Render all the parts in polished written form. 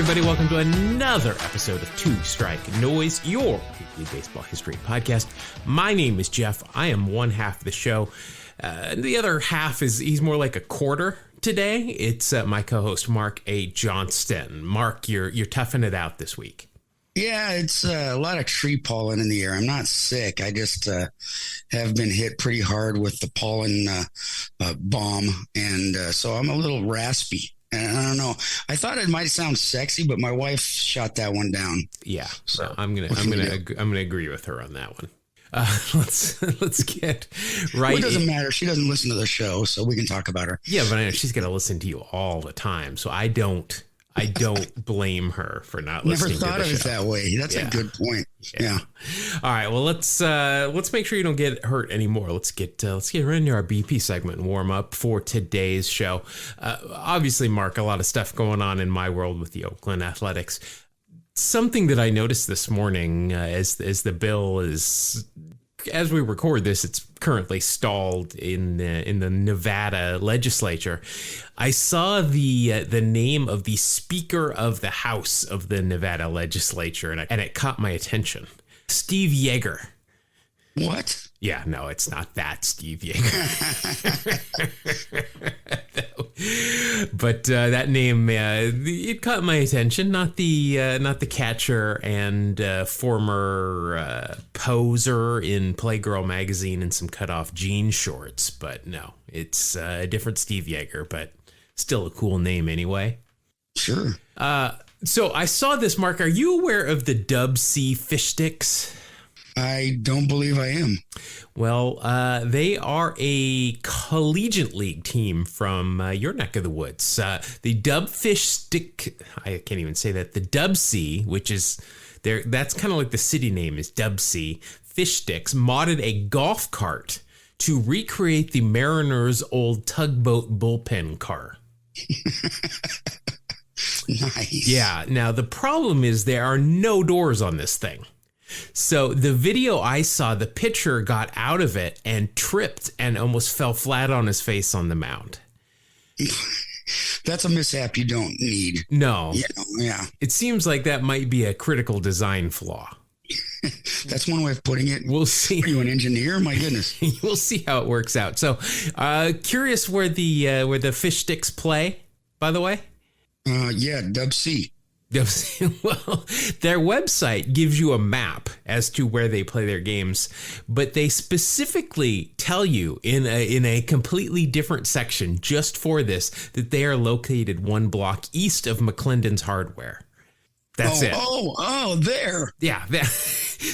everybody. Welcome to another episode of Two Strike Noise, your weekly baseball history podcast. My name is Jeff. I am one half of the show. The other half he's more like a quarter today. It's my co-host, Mark A. Johnston. Mark, you're toughing it out this week. Yeah, it's a lot of tree pollen in the air. I'm not sick. I just have been hit pretty hard with the pollen bomb. And so I'm a little raspy. And I don't know. I thought it might sound sexy, but my wife shot that one down. Yeah, so I'm gonna agree with her on that one. Let's get right. Well, it doesn't matter. She doesn't listen to the show, so we can talk about her. Yeah, but I know she's gonna listen to you all the time, so I don't blame her for not listening to the show. Never thought of it that way. That's a good point. Yeah. All right. Well, let's make sure you don't get hurt anymore. Let's get right into our BP segment and warm up for today's show. Obviously, Mark, a lot of stuff going on in my world with the Oakland Athletics. Something that I noticed this morning as the bill is, as we record this, it's currently stalled in the Nevada legislature. I saw the name of the Speaker of the House of the Nevada legislature, and it caught my attention. Steve Yeager. What? Yeah, no, it's not that Steve Yeager. But that name, it caught my attention. Not the catcher and former poser in Playgirl magazine and some cut-off jean shorts. But no, it's a different Steve Yeager, but still a cool name anyway. Sure. So I saw this, Mark. Are you aware of the Dub C fish sticks? I don't believe I am. Well, they are a collegiate league team from your neck of the woods. The Dub Fish Stick, I can't even say that. The Dub C, which is that's kind of like the city name is Dub C. Fish Sticks modded a golf cart to recreate the Mariners' old tugboat bullpen car. Nice. Yeah. Now, the problem is there are no doors on this thing. So the video I saw, the pitcher got out of it and tripped and almost fell flat on his face on the mound. That's a mishap you don't need. No. Yeah. It seems like that might be a critical design flaw. That's one way of putting it. We'll see. Are you an engineer? My goodness. We'll see how it works out. So curious where the fish sticks play, by the way? Yeah, Dub C. Well, their website gives you a map as to where they play their games, but they specifically tell you in a completely different section just for this that they are located 1 block east of McClendon's Hardware. That's it. There. Yeah.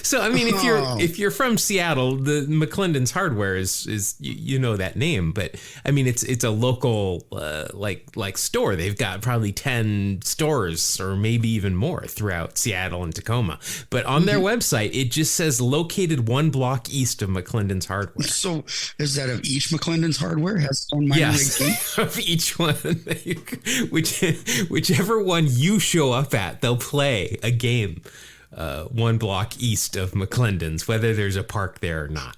So I mean, if you're from Seattle, the McClendon's Hardware is you know that name, but I mean it's a local like store. They've got probably 10 stores or maybe even more throughout Seattle and Tacoma. But on their website, it just says located 1 block east of McClendon's Hardware. So is that of each McClendon's Hardware has its own minor league team? Of each one, whichever one you show up at, they'll play a game 1 block east of McClendon's, whether there's a park there or not.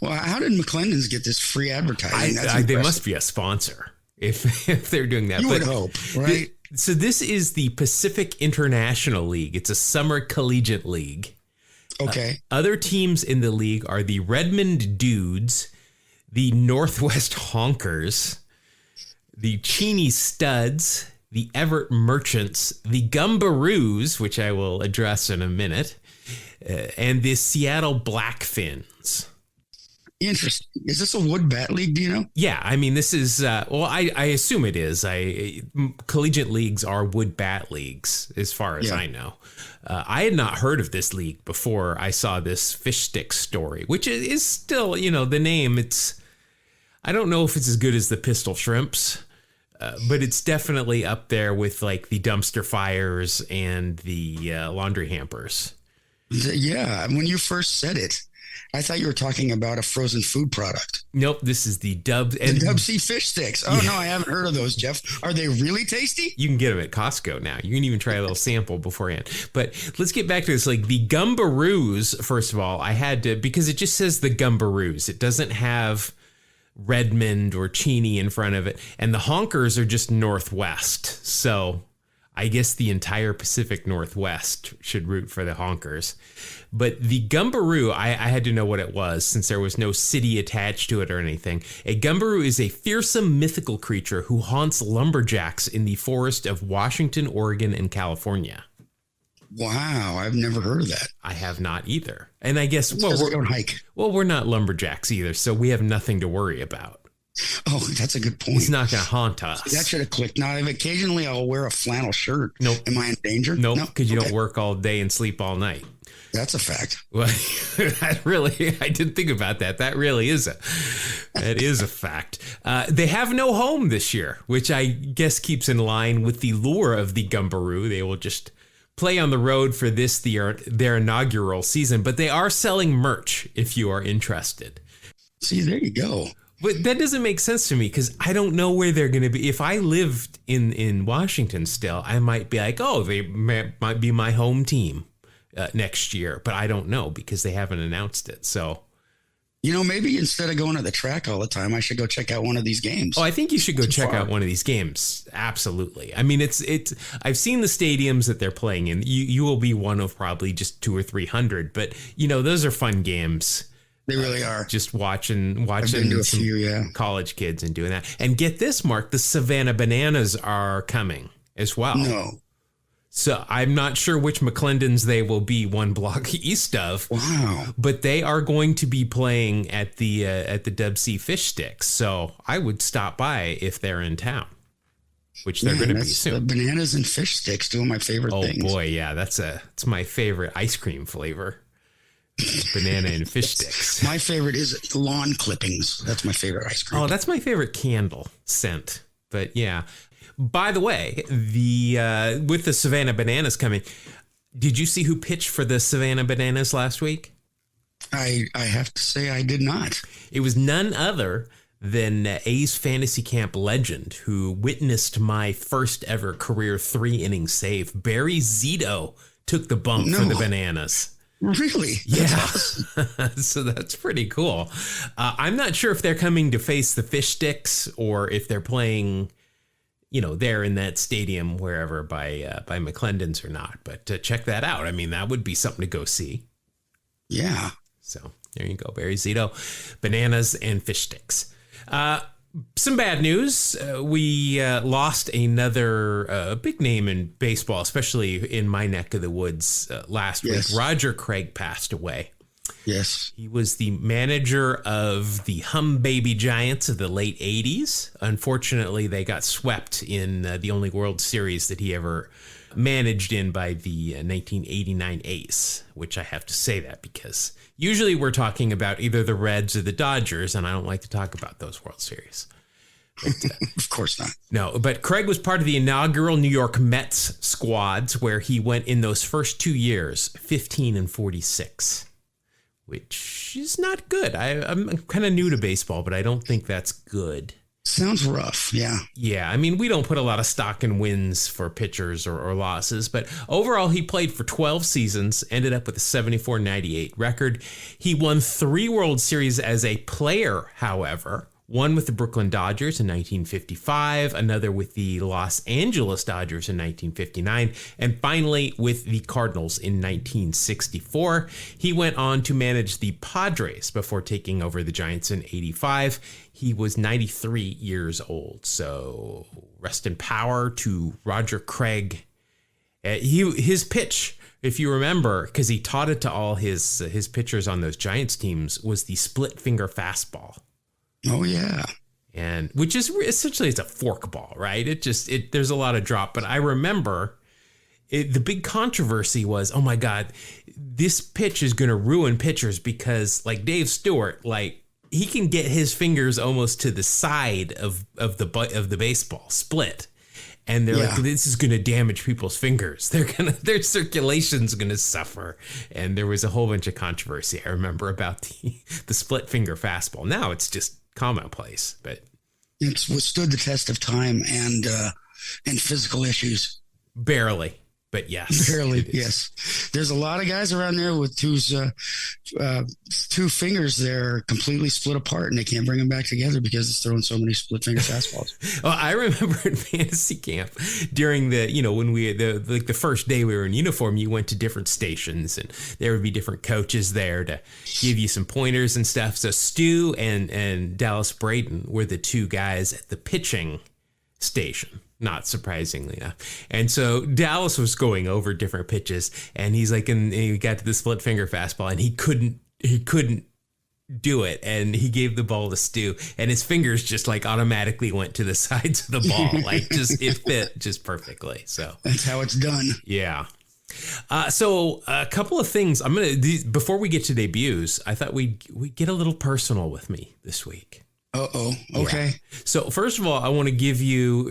Well, how did McClendon's get this free advertising? They must be a sponsor if they're doing that. You would hope, right? So this is the Pacific International League. It's a summer collegiate league. Okay. Other teams in the league are the Redmond Dudes, the Northwest Honkers, the Cheney Studs, the Everett Merchants, the Gumberoos, which I will address in a minute, and the Seattle Blackfins. Interesting. Is this a wood bat league? Do you know? Yeah, I mean, this is, I assume it is. Collegiate leagues are wood bat leagues, as far as I know. I had not heard of this league before I saw this fish stick story, which is still, the name, I don't know if it's as good as the Pistol Shrimps. But it's definitely up there with like the dumpster fires and the laundry hampers. Yeah. When you first said it, I thought you were talking about a frozen food product. Nope. This is the Dub C fish sticks. Oh, no, I haven't heard of those, Jeff. Are they really tasty? You can get them at Costco now. You can even try a little sample beforehand. But let's get back to this. Like the Gumberoos, first of all, I had to, because it just says the Gumberoos. It doesn't have Redmond or Cheney in front of it, and the Honkers are just Northwest. So I guess the entire Pacific Northwest should root for the Honkers. But the Gumberoo, I had to know what it was since there was no city attached to it or anything. A Gumberoo is a fearsome mythical creature who haunts lumberjacks in the forest of Washington, Oregon, and California. Wow, I've never heard of that. I have not either. And I guess, we don't hike. Well, we're not lumberjacks either, so we have nothing to worry about. Oh, that's a good point. He's not going to haunt us. That should have clicked. Now, occasionally I'll wear a flannel shirt. Nope. Am I in danger? Nope, because you don't work all day and sleep all night. That's a fact. Well, I didn't think about that. That really is a fact. They have no home this year, which I guess keeps in line with the lure of the Gumberoo. They will just play on the road for their inaugural season, but they are selling merch if you are interested. See, there you go. But that doesn't make sense to me because I don't know where they're going to be. If I lived in Washington still, I might be like, oh, they might be my home team next year. But I don't know because they haven't announced it. So, maybe instead of going to the track all the time, I should go check out one of these games. Oh, I think you should go check out one of these games. Absolutely. I mean, it's. I've seen the stadiums that they're playing in. You will be one of probably just 200 or 300. But, those are fun games. They really are. Just watching I've been to a some few, college kids and doing that. And get this, Mark, the Savannah Bananas are coming as well. No. So I'm not sure which McClendons they will be one block east of. Wow. But they are going to be playing at the Dub C Fish Sticks. So I would stop by if they're in town, which they're going to be soon. Bananas and fish sticks, two of my favorite things. Oh boy, yeah, it's my favorite ice cream flavor. Banana and fish sticks. My favorite is lawn clippings. That's my favorite ice cream. Oh, that's my favorite candle scent. But yeah. By the way, with the Savannah Bananas coming, did you see who pitched for the Savannah Bananas last week? I have to say I did not. It was none other than A's Fantasy Camp legend who witnessed my first ever career 3-inning save. Barry Zito took the bump for the Bananas. Really? That's awesome. So that's pretty cool. I'm not sure if they're coming to face the Fish Sticks or if they're playing, there in that stadium wherever by McClendon's or not. But check that out. I mean, that would be something to go see. Yeah. So there you go. Barry Zito, Bananas and Fish Sticks. Some bad news. We lost another big name in baseball, especially in my neck of the woods last week. Roger Craig passed away. Yes. He was the manager of the Hum Baby Giants of the late 80s. Unfortunately, they got swept in the only World Series that he ever managed in by the 1989 A's, which I have to say that because usually we're talking about either the Reds or the Dodgers, and I don't like to talk about those World Series. But, of course not. No, but Craig was part of the inaugural New York Mets squads where he went in those first 2 years, 15-46, which is not good. I'm kind of new to baseball, but I don't think that's good. Sounds rough, yeah. Yeah, I mean, we don't put a lot of stock in wins for pitchers or losses, but overall he played for 12 seasons, ended up with a 74-98 record. He won 3 World Series as a player, however. One with the Brooklyn Dodgers in 1955, another with the Los Angeles Dodgers in 1959, and finally with the Cardinals in 1964. He went on to manage the Padres before taking over the Giants in 85. He was 93 years old, so rest in power to Roger Craig. His pitch, if you remember, because he taught it to all his pitchers on those Giants teams, was the split finger fastball. Oh, yeah. And which is essentially it's a forkball, right? There's a lot of drop. But I remember the big controversy was, oh, my God, this pitch is going to ruin pitchers because like Dave Stewart, like he can get his fingers almost to the side of the baseball split. And they're like, this is going to damage people's fingers. Their circulation's going to suffer. And there was a whole bunch of controversy, I remember, about the split finger fastball. Now it's just commonplace, but it's withstood the test of time and physical issues. Barely. But yes, barely. Yes, there's a lot of guys around there with whose two fingers they're completely split apart, and they can't bring them back together because it's throwing so many split finger fastballs. Well, I remember in fantasy camp during the, when we the first day we were in uniform, you went to different stations, and there would be different coaches there to give you some pointers and stuff. So Stu and Dallas Braden were the two guys at the pitching station. Not surprisingly enough. And so Dallas was going over different pitches, and he's like, and he got to the split finger fastball, and he couldn't do it. And he gave the ball to Stu, and his fingers just like automatically went to the sides of the ball. Like it fit just perfectly. So that's how it's done. Yeah. So a couple of things before we get to debuts, I thought we get a little personal with me this week. Uh-oh. Okay. Yeah. So first of all, I want to give you,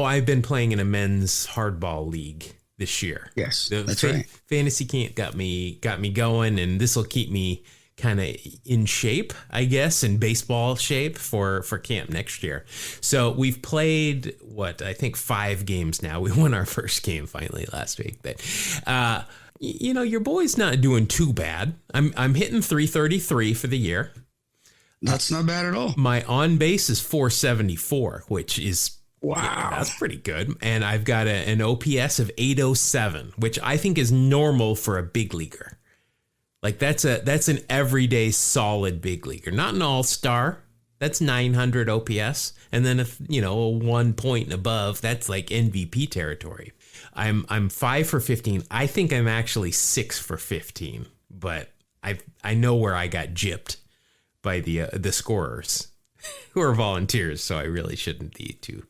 I've been playing in a men's hardball league this year. Yes, that's right. Fantasy camp got me going, and this will keep me kind of in shape, I guess, in baseball shape for camp next year. So we've played, I think 5 games now. We won our first game finally last week. But, your boy's not doing too bad. I'm hitting 333 for the year. That's not bad at all. My on base is 474, which is wow. That's pretty good. And I've got an OPS of 807, which I think is normal for a big leaguer. Like that's an everyday solid big leaguer, not an all-star. That's 900 OPS. And then if, a 1 point above, that's like MVP territory. I'm 5 for 15. I think I'm actually 6 for 15, but I know where I got gypped by the scorers who are volunteers, so I really shouldn't be too.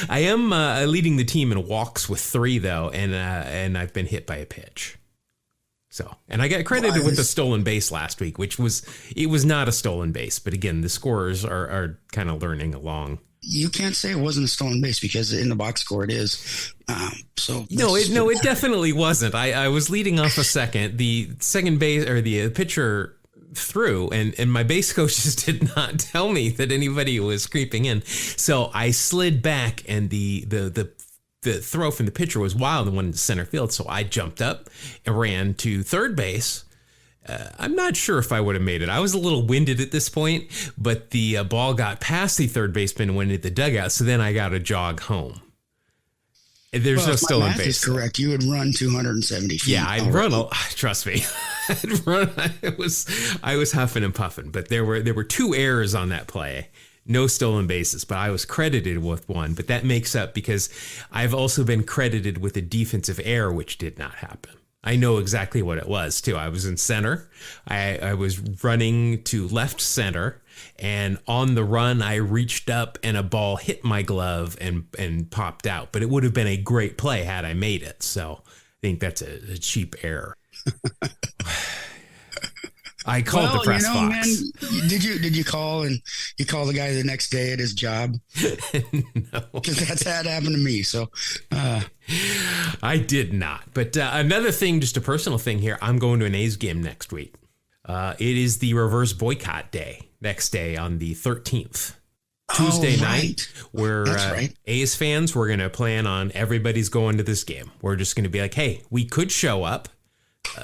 I am leading the team in walks with 3 though, and I've been hit by a pitch. So, and I got credited with the stolen base last week, which was not a stolen base, but again, the scorers are kind of learning along. You can't say it wasn't a stolen base because in the box score it is. It definitely wasn't. I was leading off a second. The second base or the pitcher threw, and my base coaches did not tell me that anybody was creeping in. So I slid back, and the throw from the pitcher was wild and went into center field. So I jumped up and ran to third base. I'm not sure if I would have made it. I was a little winded at this point, but the ball got past the third baseman and went into the dugout. So then I got to jog home. There's no stolen base. Is correct. You would run 270 feet. Yeah, I'd run. Trust me, I'd run. I was huffing and puffing, but there were 2 errors on that play. No stolen bases, but I was credited with 1. But that makes up because I've also been credited with a defensive error, which did not happen. I know exactly what it was, too. I was in center. I was running to left center, and on the run, I reached up, and a ball hit my glove and popped out. But it would have been a great play had I made it. So I think that's a cheap error. I called the press box. Man, did you call and you call the guy the next day at his job? No, because that's had happened to me. So I did not. But another thing, just a personal thing here. I'm going to an A's game next week. It is the reverse boycott day. Next day on the 13th. Tuesday night, where A's fans, we're going to plan on everybody's going to this game. We're just going to be like, hey, we could show up.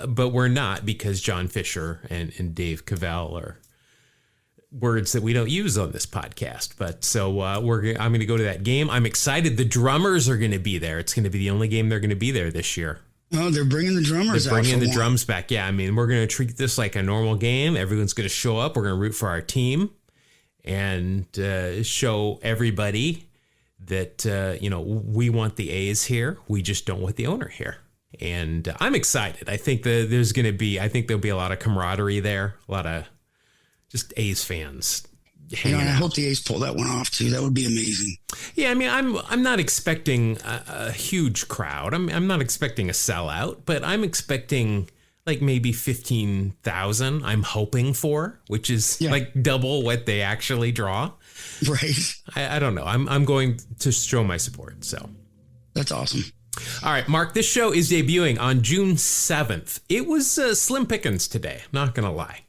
But we're not, because John Fisher and Dave Cavell are words that we don't use on this podcast. But so I'm going to go to that game. I'm excited. The drummers are going to be there. It's going to be the only game they're going to be there this year. Oh, they're bringing the drummers out. They're bringing the drums back. Yeah, I mean, we're going to treat this like a normal game. Everyone's going to show up. We're going to root for our team and show everybody that, we want the A's here. We just don't want the owner here. And I'm excited. I think there'll be a lot of camaraderie there, a lot of just A's fans. And I hope the A's pull that one off too. That would be amazing. Yeah, I mean, I'm not expecting a huge crowd. I'm not expecting a sellout, but I'm expecting like maybe 15,000. I'm hoping for, which is like double what they actually draw. Right. I don't know. I'm going to show my support. So that's awesome. All right, Mark, this show is debuting on June 7th. It was slim pickings today, I'm not going to lie.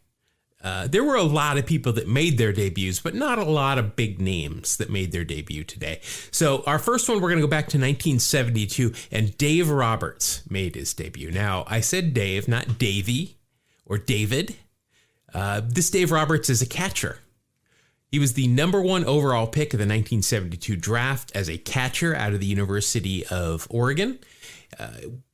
There were a lot of people that made their debuts, but not a lot of big names that made their debut today. So our first one, we're going to go back to 1972, and Dave Roberts made his debut. Now, I said Dave, not Davey or David. This Dave Roberts is a catcher. He was the number 1 overall pick of the 1972 draft as a catcher out of the University of Oregon.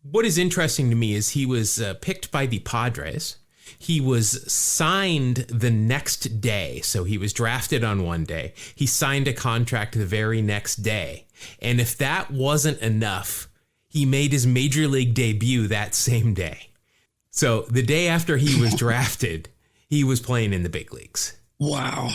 What is interesting to me is he was picked by the Padres. He was signed the next day. So he was drafted on one day. He signed a contract the very next day. And if that wasn't enough, he made his major league debut that same day. So the day after he was drafted, he was playing in the big leagues. Wow.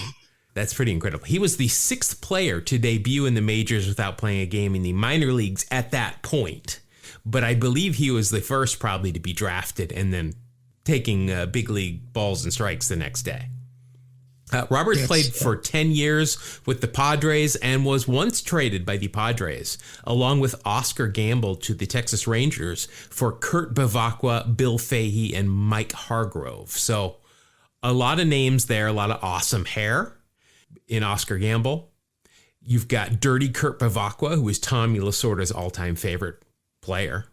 That's pretty incredible. He was the 6th player to debut in the majors without playing a game in the minor leagues at that point. But I believe he was the first probably to be drafted and then taking big league balls and strikes the next day. Roberts played for 10 years with the Padres and was once traded by the Padres, along with Oscar Gamble, to the Texas Rangers for Kurt Bevacqua, Bill Fahey, and Mike Hargrove. So a lot of names there, a lot of awesome hair in Oscar Gamble. You've got Dirty Kurt Bevacqua, who is Tommy Lasorda's all-time favorite player.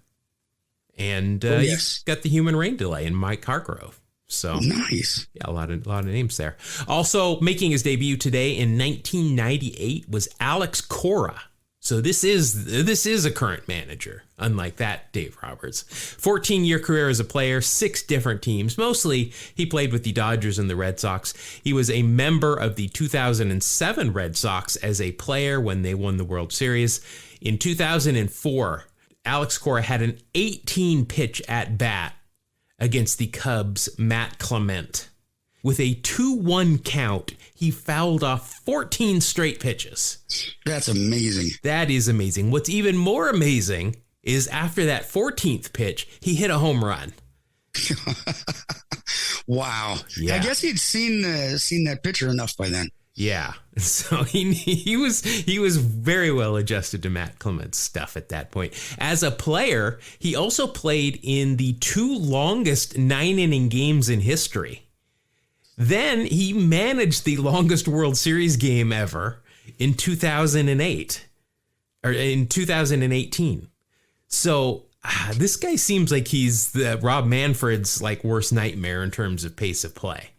And you've got the human rain delay in Mike Hargrove. So nice. Yeah, a lot of names there. Also making his debut today in 1998 was Alex Cora. So this is a current manager, unlike that Dave Roberts. 14-year career as a player, 6 different teams. Mostly he played with the Dodgers and the Red Sox. He was a member of the 2007 Red Sox as a player when they won the World Series. In 2004, Alex Cora had an 18-pitch at-bat against the Cubs' Matt Clement. With a 2-1 count, he fouled off 14 straight pitches. That's amazing. That is amazing. What's even more amazing is after that 14th pitch, he hit a home run. Wow. Yeah. I guess he'd seen that pitcher enough by then. Yeah. So he was very well adjusted to Matt Clement's stuff at that point. As a player, he also played in the 2 longest 9-inning games in history. Then he managed the longest World Series game ever in 2008 or in 2018. So this guy seems like he's the Rob Manfred's worst nightmare in terms of pace of play.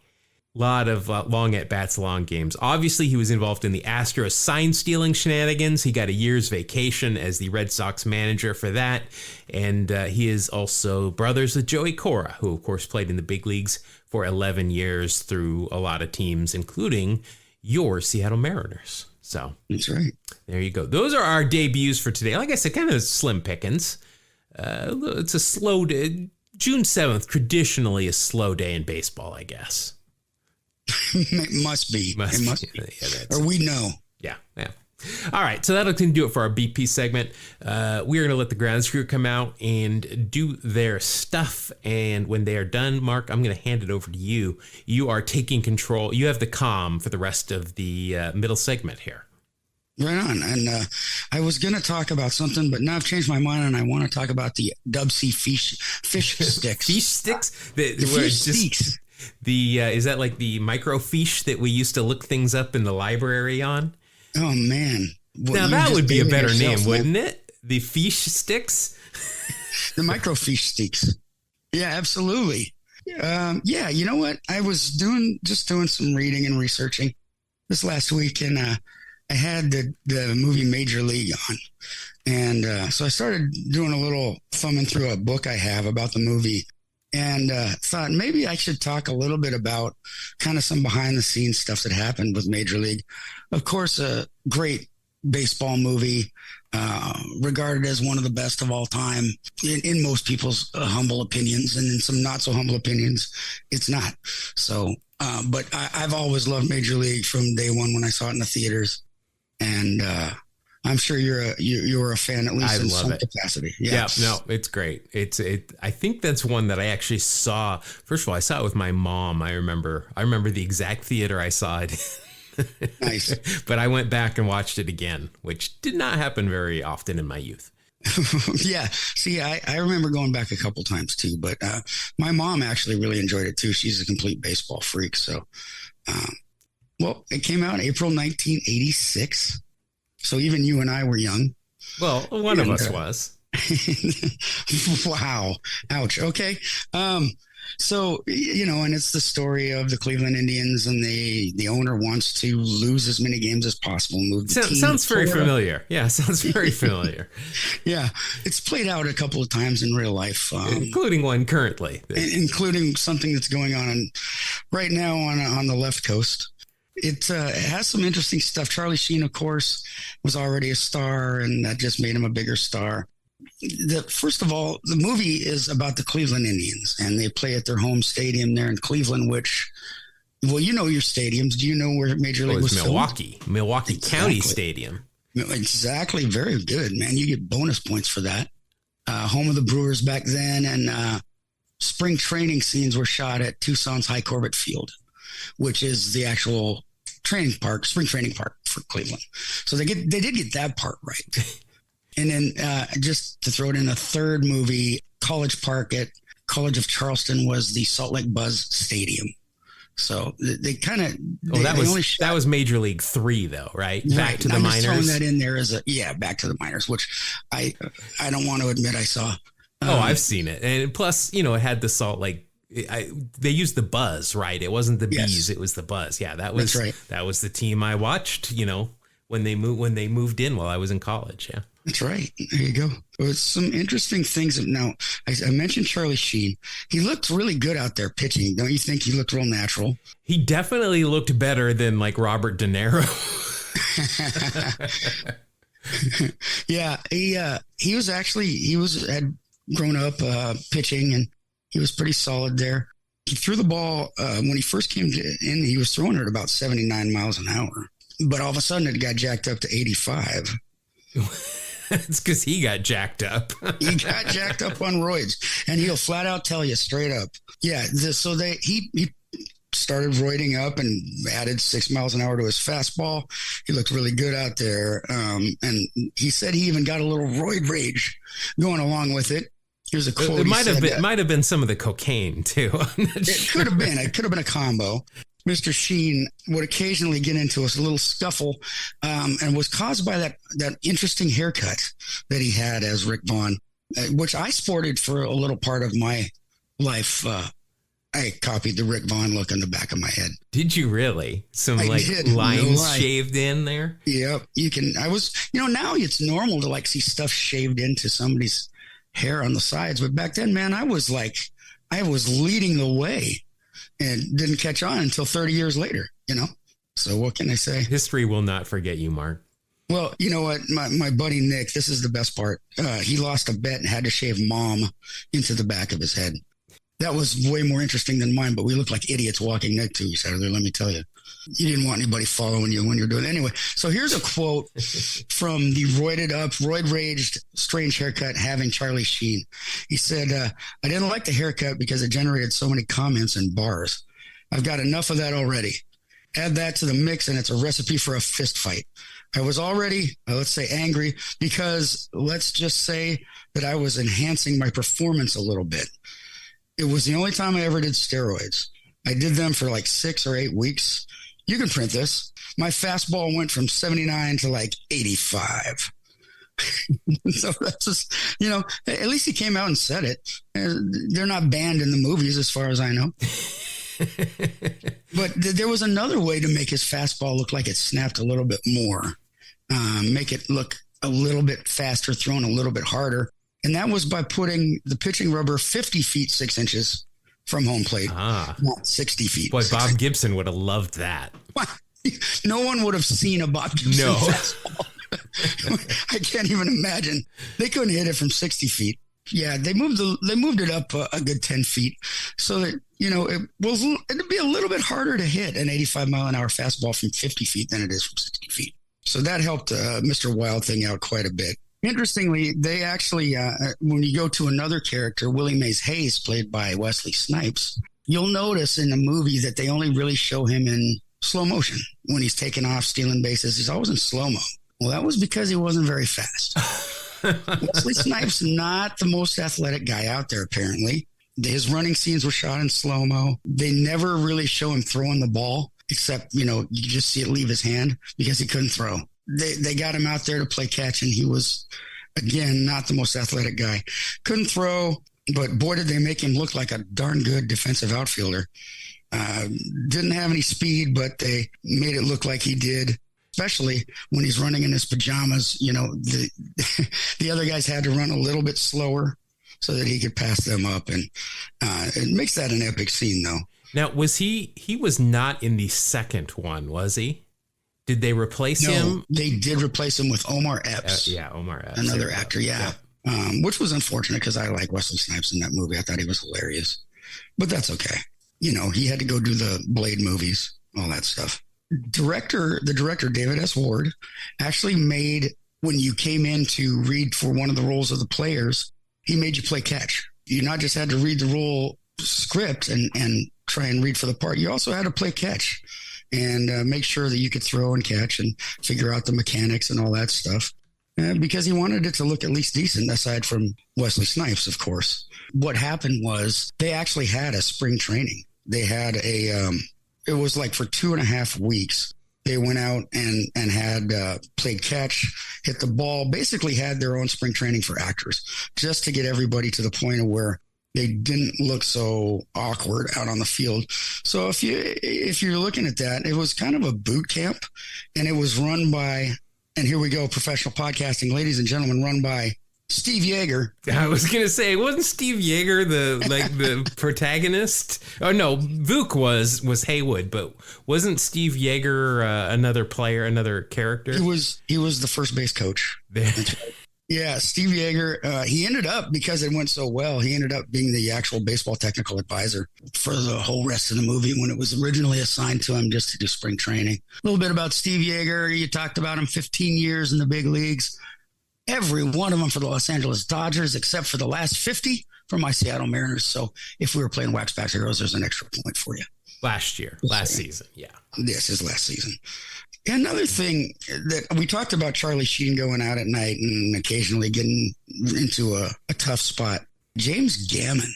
A lot of long at-bats, long games. Obviously, he was involved in the Astros sign-stealing shenanigans. He got a year's vacation as the Red Sox manager for that. And he is also brothers with Joey Cora, who, of course, played in the big leagues for 11 years through a lot of teams, including your Seattle Mariners. So that's right. There you go. Those are our debuts for today. Like I said, kind of slim pickings. It's a slow day. June 7th, traditionally a slow day in baseball, I guess. It must be. It must be. Yeah, or we know. Yeah. All right, so that'll do it for our BP segment. We're going to let the ground crew come out and do their stuff. And when they are done, Mark, I'm going to hand it over to you. You are taking control. You have the comm for the rest of the middle segment here. Right on. And I was going to talk about something, but now I've changed my mind and I want to talk about the Dub C fish sticks. Fish sticks? The fish sticks. Is that like the microfiche that we used to look things up in the library on? Oh, man. Now, that would be a better name, wouldn't it? The fish sticks? The microfiche sticks. Yeah, absolutely. Yeah, you know what? I was doing some reading and researching this last week, and I had the movie Major League on. And so I started doing a little thumbing through a book I have about the movie. And thought maybe I should talk a little bit about kind of some behind the scenes stuff that happened with Major League. Of course, a great baseball movie, regarded as one of the best of all time in most people's humble opinions, and in some not so humble opinions, it's not. So, but I've always loved Major League from day one when I saw it in the theaters, and I'm sure you're a fan, at least in some capacity. Yes. Yeah, no, it's great. I think that's one that I actually saw. First of all, I saw it with my mom. I remember the exact theater I saw it. Nice. But I went back and watched it again, which did not happen very often in my youth. Yeah. See, I remember going back a couple times too, but my mom actually really enjoyed it too. She's a complete baseball freak. So, um, well, it came out in April 1986. So even you and I were young. Well, one of us was. Wow. Ouch. Okay. So, and it's the story of the Cleveland Indians, and the owner wants to lose as many games as possible. Move the team Sounds very familiar. Yeah, sounds very familiar. Yeah. It's played out a couple of times in real life. Including one currently. Including something that's going on right now on the left coast. It has some interesting stuff. Charlie Sheen, of course, was already a star, and that just made him a bigger star. First of all, the movie is about the Cleveland Indians, and they play at their home stadium there in Cleveland, which, well, you know your stadiums. Do you know where Major League was Milwaukee, filmed? Milwaukee County Stadium. Exactly. Very good, man. You get bonus points for that. Home of the Brewers back then, and spring training scenes were shot at Tucson's High Corbett Field, which is the actual spring training park for Cleveland. So they did get that part right. And then just to throw it in, a third movie, College Park at College of Charleston was the Salt Lake Buzz Stadium. So they kind of that was Major League 3 though, right? Back to the minors. Throwing that in there as back to the minors, which I don't want to admit I saw. I've seen it, and plus it had the Salt Lake. They used the Buzz, right? It wasn't the Bees, it was the Buzz. Yeah, that's right. That was the team I watched. When they moved in while I was in college. Yeah. That's right. There you go. There's some interesting things. Now, I mentioned Charlie Sheen. He looked really good out there pitching. Don't you think he looked real natural? He definitely looked better than like Robert De Niro. Yeah, he had grown up pitching, and he was pretty solid there. He threw the ball when he first came in. He was throwing it at about 79 miles an hour, but all of a sudden it got jacked up to 85. It's because he got jacked up. He got jacked up on roids, and he'll flat out tell you straight up. Yeah. He started roiding up and added 6 miles an hour to his fastball. He looked really good out there. And he said he even got a little roid rage going along with it. Here's a quote. It might have been some of the cocaine too. It could have been. It could have been a combo. Mr. Sheen would occasionally get into a little scuffle, and was caused by that interesting haircut that he had as Rick Vaughn, which I sported for a little part of my life. I copied the Rick Vaughn look on the back of my head. Did you really? Some lines shaved in there? Yep. You can. Now it's normal to see stuff shaved into somebody's hair on the sides. But back then, man, I was leading the way. And didn't catch on until 30 years later, So what can I say? History will not forget you, Mark. Well, you know what? My buddy Nick, this is the best part. He lost a bet and had to shave Mom into the back of his head. That was way more interesting than mine, but we looked like idiots walking next to each other, let me tell you. You didn't want anybody following you when you're doing it. Anyway, so here's a quote from the roided up, roid-raged, strange haircut having Charlie Sheen. He said, I didn't like the haircut because it generated so many comments and bars. I've got enough of that already. Add that to the mix and it's a recipe for a fist fight. I was already, let's say, angry because let's just say that I was enhancing my performance a little bit. It was the only time I ever did steroids. I did them for 6 or 8 weeks. You can print this. My fastball went from 79 to 85. So that's just, at least he came out and said it. They're not banned in the movies as far as I know. But there was another way to make his fastball look like it snapped a little bit more, make it look a little bit faster, thrown a little bit harder. And that was by putting the pitching rubber 50 feet, 6 inches from home plate, not 60 feet. Boy, Bob Gibson would have loved that. No one would have seen a Bob Gibson fastball. I can't even imagine. They couldn't hit it from 60 feet. Yeah, they moved it up a good 10 feet so that, it'd be a little bit harder to hit an 85 mile an hour fastball from 50 feet than it is from 60 feet. So that helped Mr. Wild Thing out quite a bit. Interestingly, they actually, when you go to another character, Willie Mays Hayes, played by Wesley Snipes, you'll notice in the movie that they only really show him in slow motion when he's taking off, stealing bases. He's always in slow-mo. Well, that was because he wasn't very fast. Wesley Snipes, not the most athletic guy out there, apparently. His running scenes were shot in slow-mo. They never really show him throwing the ball, except, you just see it leave his hand because he couldn't throw. They got him out there to play catch, and he was, again, not the most athletic guy. Couldn't throw, but boy, did they make him look like a darn good defensive outfielder. Didn't have any speed, but they made it look like he did, especially when he's running in his pajamas. The other guys had to run a little bit slower so that he could pass them up. And it makes that an epic scene, though. Now, he was not in the second one, was he? Did they replace him? They did replace him with Omar Epps. Omar Epps. Another actor, yeah. Which was unfortunate because I like Wesley Snipes in that movie. I thought he was hilarious. But that's okay. He had to go do the Blade movies, all that stuff. The director, David S. Ward, actually made, when you came in to read for one of the roles of the players, he made you play catch. You not just had to read the role script and try and read for the part, you also had to play catch and make sure that you could throw and catch and figure out the mechanics and all that stuff. Because he wanted it to look at least decent, aside from Wesley Snipes, of course. What happened was they actually had a spring training. They had it was like for 2.5 weeks. They went out and had played catch, hit the ball, basically had their own spring training for actors, just to get everybody to the point of where they didn't look so awkward out on the field. So if you're looking at that, it was kind of a boot camp, and it was run by, and here we go, professional podcasting, ladies and gentlemen, run by Steve Yeager. I was going to say, wasn't Steve Yeager the protagonist? Oh no, Vuk was Haywood, but wasn't Steve Yeager another player, another character? He was the first base coach. Yeah, Steve Yeager, he ended up, because it went so well, he ended up being the actual baseball technical advisor for the whole rest of the movie when it was originally assigned to him just to do spring training. A little bit about Steve Yeager. You talked about him, 15 years in the big leagues. Every one of them for the Los Angeles Dodgers, except for the last 50 for my Seattle Mariners. So if we were playing Wax Pack Heroes, there's an extra point for you. Last season, yeah. This is last season. Another thing that we talked about, Charlie Sheen going out at night and occasionally getting into a tough spot. James Gammon,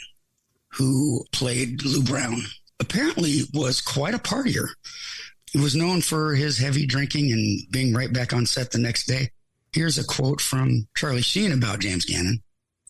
who played Lou Brown, apparently was quite a partier. He was known for his heavy drinking and being right back on set the next day. Here's a quote from Charlie Sheen about James Gammon.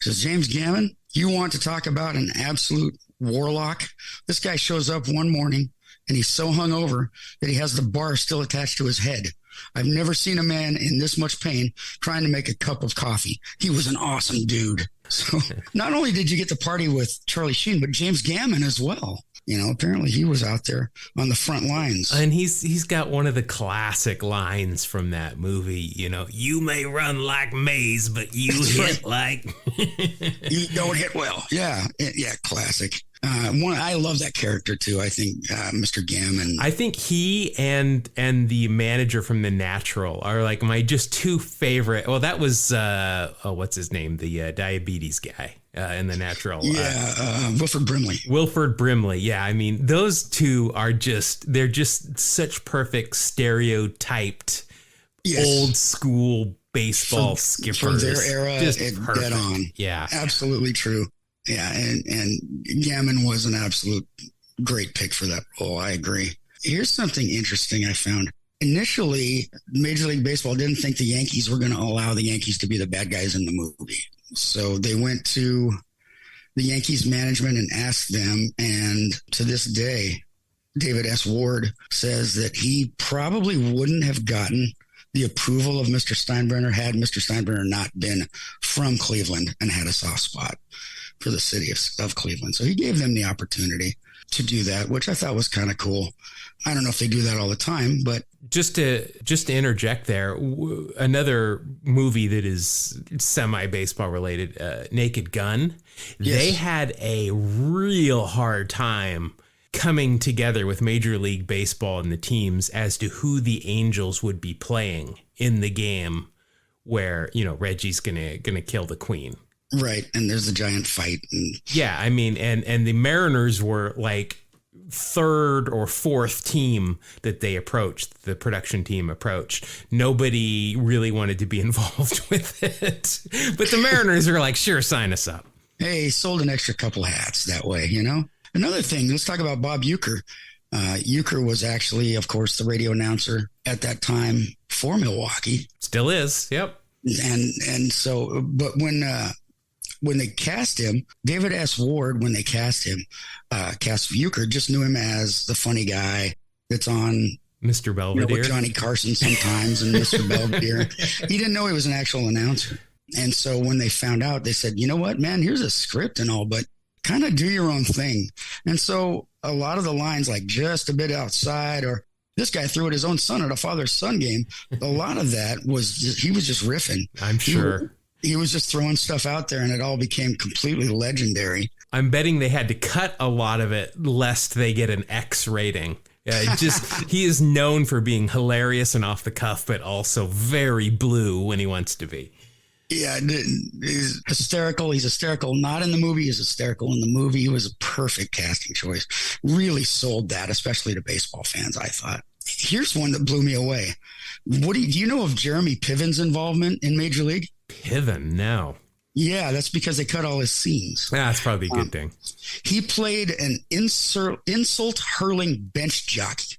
He says, "James Gammon, you want to talk about an absolute warlock? This guy shows up one morning and he's so hungover that he has the bar still attached to his head. I've never seen a man in this much pain trying to make a cup of coffee. He was an awesome dude." So not only did you get to party with Charlie Sheen, but James Gammon as well. Apparently he was out there on the front lines. And he's got one of the classic lines from that movie, you may run like Maze, but you hit like... You don't hit well. Yeah, classic. I love that character too. I think Mr. Gammon. I think he and the manager from The Natural are like my just two favorite. Well, that was what's his name? The diabetes guy in The Natural. Wilford Brimley. Wilford Brimley. Yeah, I mean those two are they're just such perfect stereotyped old school baseball skippers for their era. Just dead on. Yeah, absolutely true. Yeah, and Gammon was an absolute great pick for that role. I agree. Here's something interesting I found. Initially, Major League Baseball didn't think the Yankees were going to allow the Yankees to be the bad guys in the movie. So they went to the Yankees management and asked them. And to this day, David S. Ward says that he probably wouldn't have gotten the approval of Mr. Steinbrenner had Mr. Steinbrenner not been from Cleveland and had a soft spot for the city of Cleveland. So he gave them the opportunity to do that, which I thought was kind of cool. I don't know if they do that all the time, but just to interject there, another movie that is semi-baseball related, Naked Gun. Yes. They had a real hard time coming together with Major League Baseball and the teams as to who the Angels would be playing in the game where, Reggie's gonna kill the Queen. Right, and there's a giant fight. Yeah, I mean, and the Mariners were like third or fourth team that they approached, the production team approached, nobody really wanted to be involved with it. But the Mariners are like, sure, sign us up. Hey, sold an extra couple hats that way, you know? Another thing, let's talk about Bob Uecker. Uecker was actually, of course, the radio announcer at that time for Milwaukee. Still is. Yep. And so, but when they cast him, David S. Ward, when they cast him, cast Uecker, just knew him as the funny guy that's on Mr. Belvedere, with Johnny Carson sometimes, and Mr. Belvedere. He didn't know he was an actual announcer. And so when they found out, they said, you know what, man, here's a script and all, but kind of do your own thing. And so a lot of the lines, like just a bit outside, or this guy threw at his own son at a father-son game, a lot of that was he was just riffing. I'm sure. He was just throwing stuff out there, and it all became completely legendary. I'm betting they had to cut a lot of it lest they get an X rating. He is known for being hilarious and off the cuff, but also very blue when he wants to be. Yeah, he's hysterical. He's hysterical. Not in the movie. He's hysterical in the movie. He was a perfect casting choice. Really sold that, especially to baseball fans, I thought. Here's one that blew me away. Do you know of Jeremy Piven's involvement in Major League? Piven, no. Yeah, that's because they cut all his scenes. That's probably a good thing. He played an insult hurling bench jockey.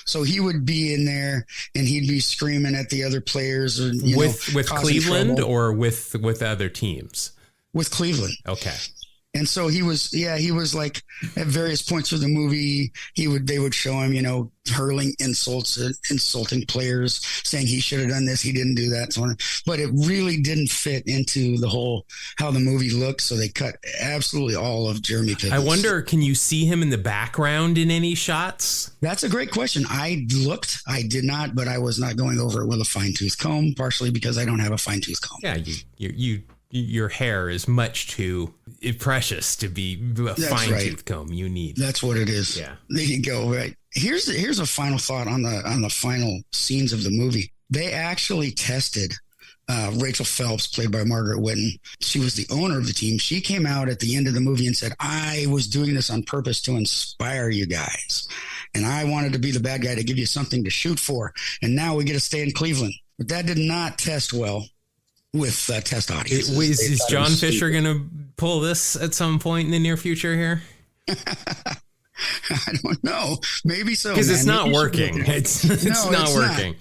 So he would be in there and he'd be screaming at the other players. Or, with Cleveland trouble. Or with other teams? With Cleveland. Okay. And so he was like at various points of the movie, they would show him, hurling insults at insulting players, saying he should have done this. He didn't do that. So on. But it really didn't fit into the whole, how the movie looked. So they cut absolutely all of Jeremy Piven. I wonder, can you see him in the background in any shots? That's a great question. I did not, but I was not going over it with a fine tooth comb, partially because I don't have a fine tooth comb. Yeah. Your hair is much too precious to be a fine-tooth comb. You need. That's what it is. Yeah. There you go. Right. Here's a final thought on the final scenes of the movie. They actually tested Rachel Phelps, played by Margaret Whitten. She was the owner of the team. She came out at the end of the movie and said, I was doing this on purpose to inspire you guys. And I wanted to be the bad guy to give you something to shoot for. And now we get to stay in Cleveland. But that did not test well with test audiences. Is John Fisher going to pull this at some point in the near future here? I don't know. Maybe so. Because it's not working. It's not working.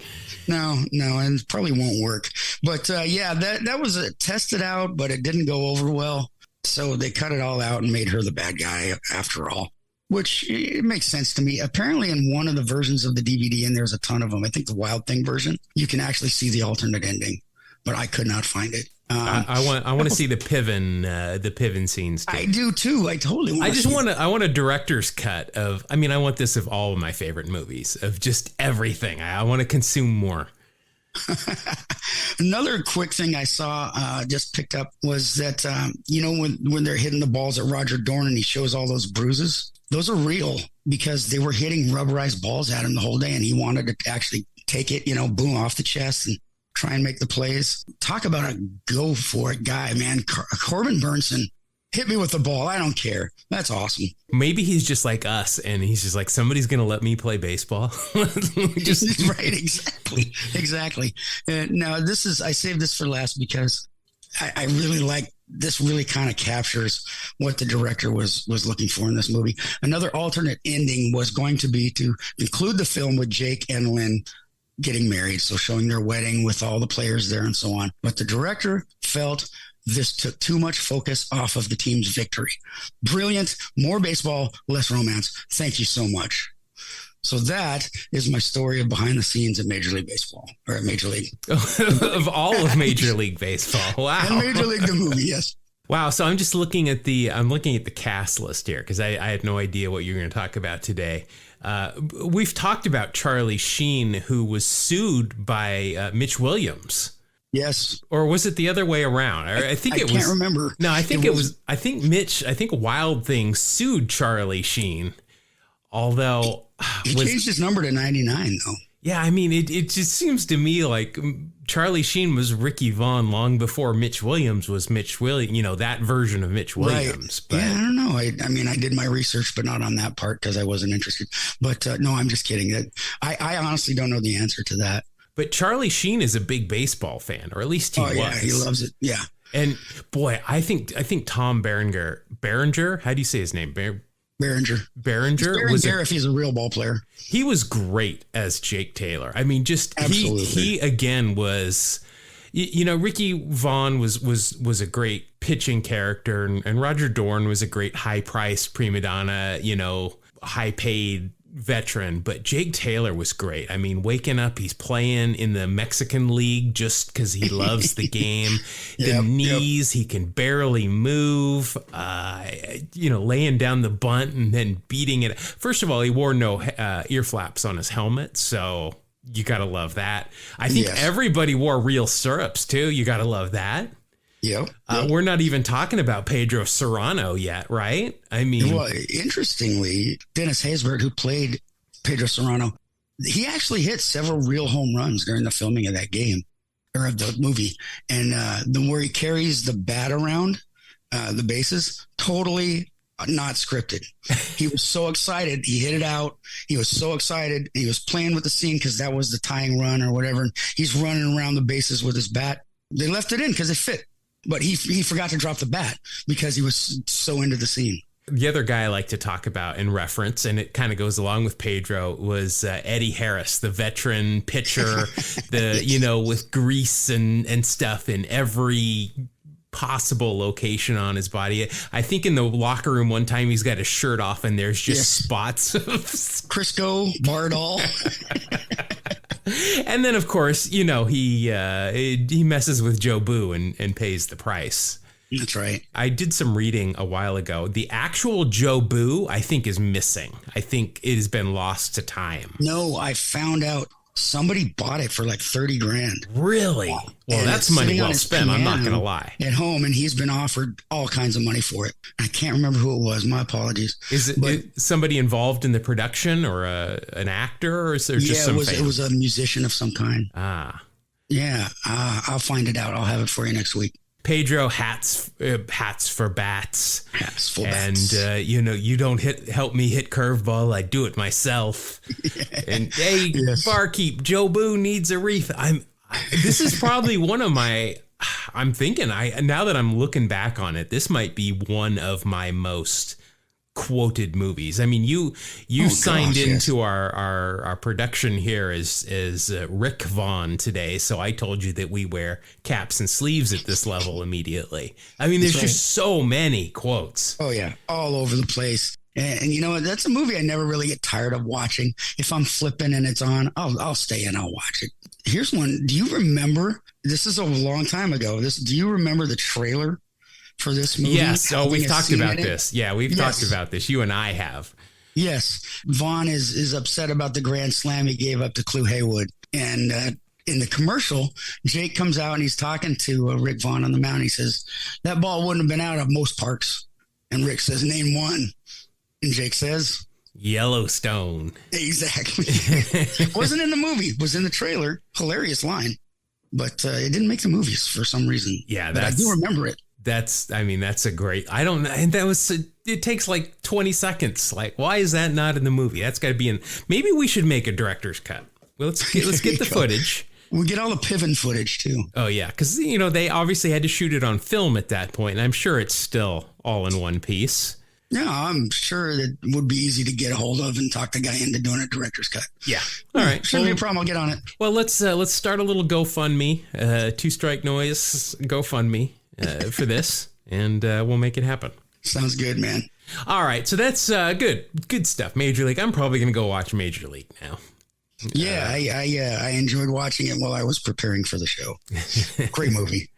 No, and it probably won't work. But that was tested out, but it didn't go over well. So they cut it all out and made her the bad guy after all, which it makes sense to me. Apparently in one of the versions of the DVD, and there's a ton of them, I think the Wild Thing version, you can actually see the alternate ending. But I could not find it. I want to see the Piven scenes too. I do too. I totally want. I want a director's cut of. I want this of all of my favorite movies, of just everything. I want to consume more. Another quick thing I saw, just picked up, was that when they're hitting the balls at Roger Dorn and he shows all those bruises, those are real because they were hitting rubberized balls at him the whole day, and he wanted to actually take it, boom, off the chest and try and make the plays. Talk about a go for it guy, man. Corbin Burnson, hit me with the ball. I don't care. That's awesome. Maybe he's just like us, and he's just like, somebody's going to let me play baseball. Right. Exactly. Now I saved this for last because I really like this. Really kind of captures what the director was looking for in this movie. Another alternate ending was going to be to include the film with Jake and Lynn getting married, so showing their wedding with all the players there and so on. But the director felt this took too much focus off of the team's victory. Brilliant. More baseball, less romance. Thank you so much. So that is my story of behind the scenes at Major League Baseball, or at Major League. Of all of Major League Baseball. Wow. And Major League, the movie, yes. Wow. So I'm just looking at the cast list here because I had no idea what you were going to talk about today. We've talked about Charlie Sheen, who was sued by Mitch Williams. Yes. Or was it the other way around? I can't remember. No, I think I think Wild Thing sued Charlie Sheen. Although he changed his number to 99 though. Yeah, I mean, it just seems to me like Charlie Sheen was Ricky Vaughn long before Mitch Williams was Mitch Williams, that version of Mitch Williams. Right. But Yeah, I don't know. I mean, I did my research, but not on that part because I wasn't interested. But no, I'm just kidding. That I honestly don't know the answer to that. But Charlie Sheen is a big baseball fan, or at least he was. Yeah, he loves it. Yeah. And boy, I think Tom Berenger, how do you say his name? Berenger was if he's a real ball player. He was great as Jake Taylor. I mean, just Absolutely. he again was, Ricky Vaughn was a great pitching character, and Roger Dorn was a great high priced prima donna, high paid veteran, but Jake Taylor was great. I mean, waking up, he's playing in the Mexican League just because he loves the game. The knees, he can barely move, laying down the bunt and then beating it. First of all, he wore no ear flaps on his helmet, so you got to love that. I think everybody wore real stirrups too. You got to love that. Yep. We're not even talking about Pedro Serrano yet, right? I mean, well, interestingly, Dennis Haysbert, who played Pedro Serrano, he actually hit several real home runs during the filming of that game or of the movie. And where he carries the bat around the bases, totally not scripted. He was so excited. He hit it out. He was so excited. He was playing with the scene because that was the tying run or whatever. And he's running around the bases with his bat. They left it in because it fit. But he forgot to drop the bat because he was so into the scene. The other guy I like to talk about and reference, and it kind of goes along with Pedro, was Eddie Harris, the veteran pitcher, with grease and stuff in every possible location on his body. I think in the locker room one time he's got his shirt off and there's just spots of Crisco, Bardol. And then, of course, he messes with Joe Boo and pays the price. That's right. I did some reading a while ago. The actual Joe Boo, I think, is missing. I think it has been lost to time. No, I found out somebody bought it for like $30,000. Really? Well, and that's money well spent. I'm not going to lie. At home, and he's been offered all kinds of money for it. I can't remember who it was. My apologies. Is somebody involved in the production or an actor, or is there just some it was a musician of some kind. Ah. Yeah, I'll find it out. I'll have it for you next week. Pedro, hats for bats. Hats for bats. And, you don't help me hit curveball. I do it myself. And, hey, barkeep, Joe Boo needs a wreath. This is probably one of my, I'm thinking, now that I'm looking back on it, this might be one of my most quoted movies. I mean, you signed into our production here as Rick Vaughn today, so I told you that we wear caps and sleeves at this level immediately. I mean, there's just so many quotes. Oh yeah, all over the place. And you know what? That's a movie I never really get tired of watching. If I'm flipping and it's on, I'll stay and I'll watch it. Here's one. Do you remember? This is a long time ago. Do you remember the trailer for this movie? Yes. Oh, we've talked about this. Yeah, we've talked about this. You and I have. Yes. Vaughn is upset about the grand slam he gave up to Clu Haywood. And in the commercial, Jake comes out and he's talking to Rick Vaughn on the mound. He says, that ball wouldn't have been out of most parks. And Rick says, name one. And Jake says, Yellowstone. Exactly. Wasn't in the movie. Was in the trailer. Hilarious line. But it didn't make the movies for some reason. Yeah, but I do remember it. That's a great, I don't know. And it takes like 20 seconds. Like, why is that not in the movie? That's got to be in, maybe we should make a director's cut. Well, let's get the footage. We'll get all the Piven footage too. Oh yeah. Cause they obviously had to shoot it on film at that point. And I'm sure it's still all in one piece. Yeah, I'm sure it would be easy to get a hold of and talk the guy into doing a director's cut. Yeah. All right. Shouldn't be a problem. I'll get on it. Well, let's start a little GoFundMe, Two Strike Noise GoFundMe for this, and we'll make it happen. Sounds good, man. All right. So that's good stuff. Major League. I'm probably going to go watch Major League now. Yeah, I enjoyed watching it while I was preparing for the show. Great movie.